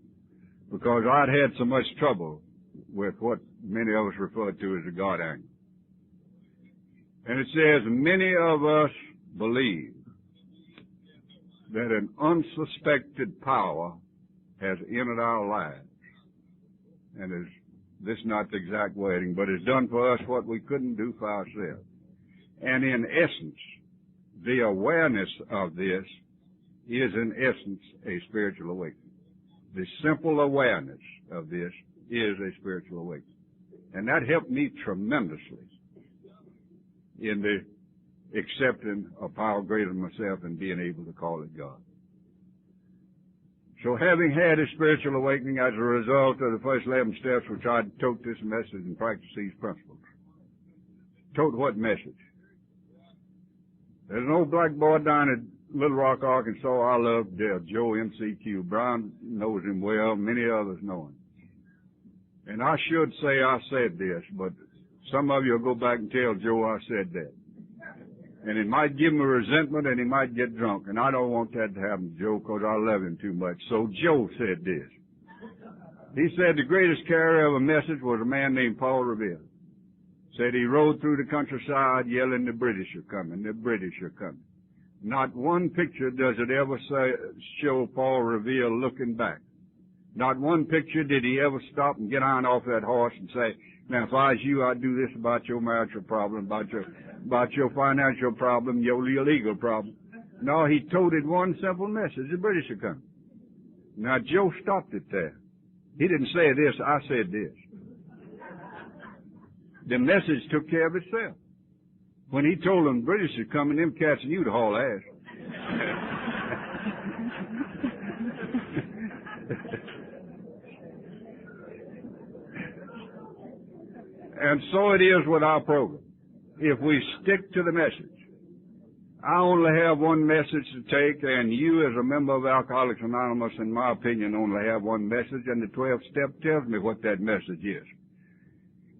S3: because I'd had so much trouble with what many of us refer to as the God angle. And it says, many of us believe that an unsuspected power has entered our lives. And this is not the exact wording, but it's done for us what we couldn't do for ourselves. And in essence, the awareness of this is in essence a spiritual awakening. The simple awareness of this is a spiritual awakening. And that helped me tremendously in the accepting a power greater than myself and being able to call it God. So having had a spiritual awakening as a result of the first 11 steps, we tried to tote this message and practice these principles. Tote what message? There's an old black boy down at Little Rock, Arkansas, I love Joe MCQ. Brown knows him well. Many others know him. And I should say I said this, but some of you will go back and tell Joe I said that. And it might give him a resentment and he might get drunk. And I don't want that to happen to Joe because I love him too much. So Joe said this. He said the greatest carrier of a message was a man named Paul Revere. Said he rode through the countryside yelling, the British are coming, the British are coming. Not one picture does it ever show Paul Revere looking back. Not one picture did he ever stop and get on off that horse and say, now if I was you, I'd do this about your marital problem, about your financial problem, your legal problem. No, he toted one simple message, the British are coming. Now Joe stopped it there. He didn't say this, I said this. The message took care of itself. When he told them British are coming, them cats knew to haul ass. And so it is with our program. If we stick to the message, I only have one message to take, and you as a member of Alcoholics Anonymous, in my opinion, only have one message, and the 12th step tells me what that message is.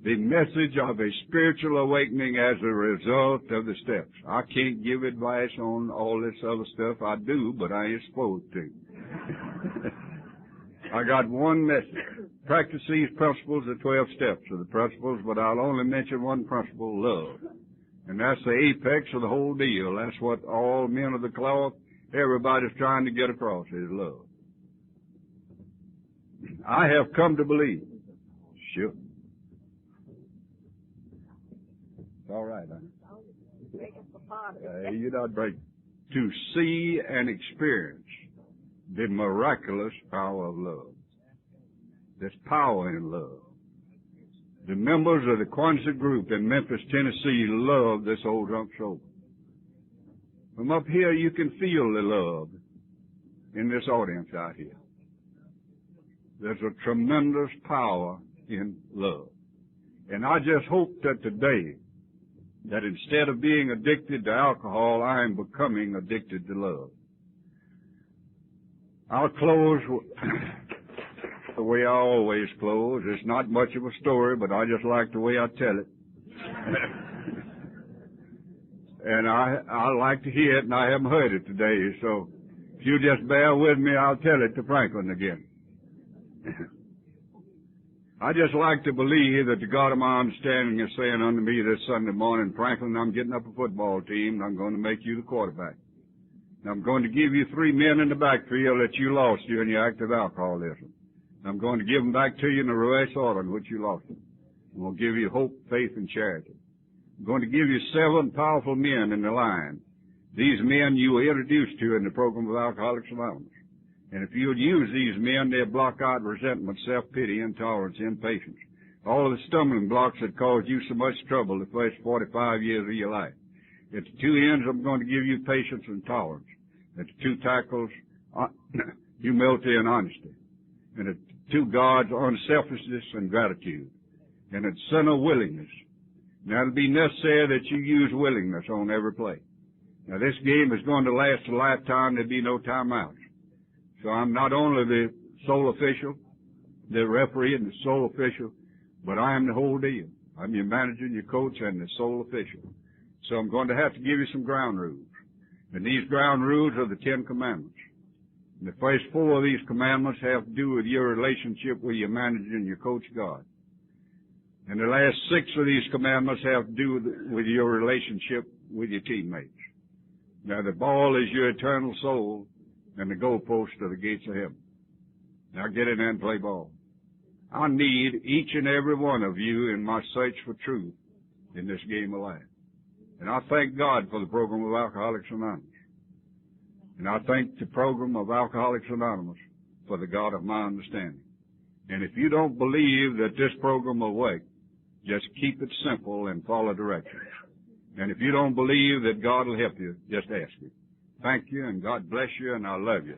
S3: The message of a spiritual awakening as a result of the steps. I can't give advice on all this other stuff. I do, but I ain't supposed to. I got one message. Practice these principles, the 12 steps of the principles, but I'll only mention one principle, love. And that's the apex of the whole deal. That's what all men of the cloth, everybody's trying to get across, is love. I have come to believe, sure, It's all right, honey. You're not breaking. To see and experience the miraculous power of love. There's power in love. The members of the Quonset group in Memphis, Tennessee love this old drunk soul. From up here, you can feel the love in this audience out here. There's a tremendous power in love. And I just hope that today, that instead of being addicted to alcohol, I am becoming addicted to love. I'll close the way I always close. It's not much of a story, but I just like the way I tell it. And I like to hear it, and I haven't heard it today. So if you just bear with me, I'll tell it to Franklin again. I just like to believe that the God of my understanding is saying unto me this Sunday morning, Franklin, I'm getting up a football team, and I'm going to make you the quarterback. And I'm going to give you 3 men in the backfield that you lost during your active alcoholism. And I'm going to give them back to you in the reverse order in which you lost them. I'm going to give you hope, faith, and charity. I'm going to give you 7 powerful men in the line. These men you were introduced to in the program of Alcoholics Anonymous. And if you would use these men, they'll block out resentment, self-pity, intolerance, impatience. All of the stumbling blocks that caused you so much trouble the first 45 years of your life. At the 2 ends, I'm going to give you patience and tolerance. At the 2 tackles, humility and honesty. And at the 2 guards, unselfishness and gratitude. And at the center, willingness. Now, it'll be necessary that you use willingness on every play. Now, this game is going to last a lifetime. There'll be no timeouts. So I'm not only the sole official, the referee and the sole official, but I am the whole deal. I'm your manager, your coach, and the sole official. So I'm going to have to give you some ground rules. And these ground rules are the 10 Commandments. And the first 4 of these commandments have to do with your relationship with your manager and your coach, God. And the last 6 of these commandments have to do with your relationship with your teammates. Now, the ball is your eternal soul, and the goalposts are the gates of heaven. Now get in there and play ball. I need each and every one of you in my search for truth in this game of life. And I thank God for the program of Alcoholics Anonymous. And I thank the program of Alcoholics Anonymous for the God of my understanding. And if you don't believe that this program will work, just keep it simple and follow directions. And if you don't believe that God will help you, just ask Him. Thank you, and God bless you, and I love you.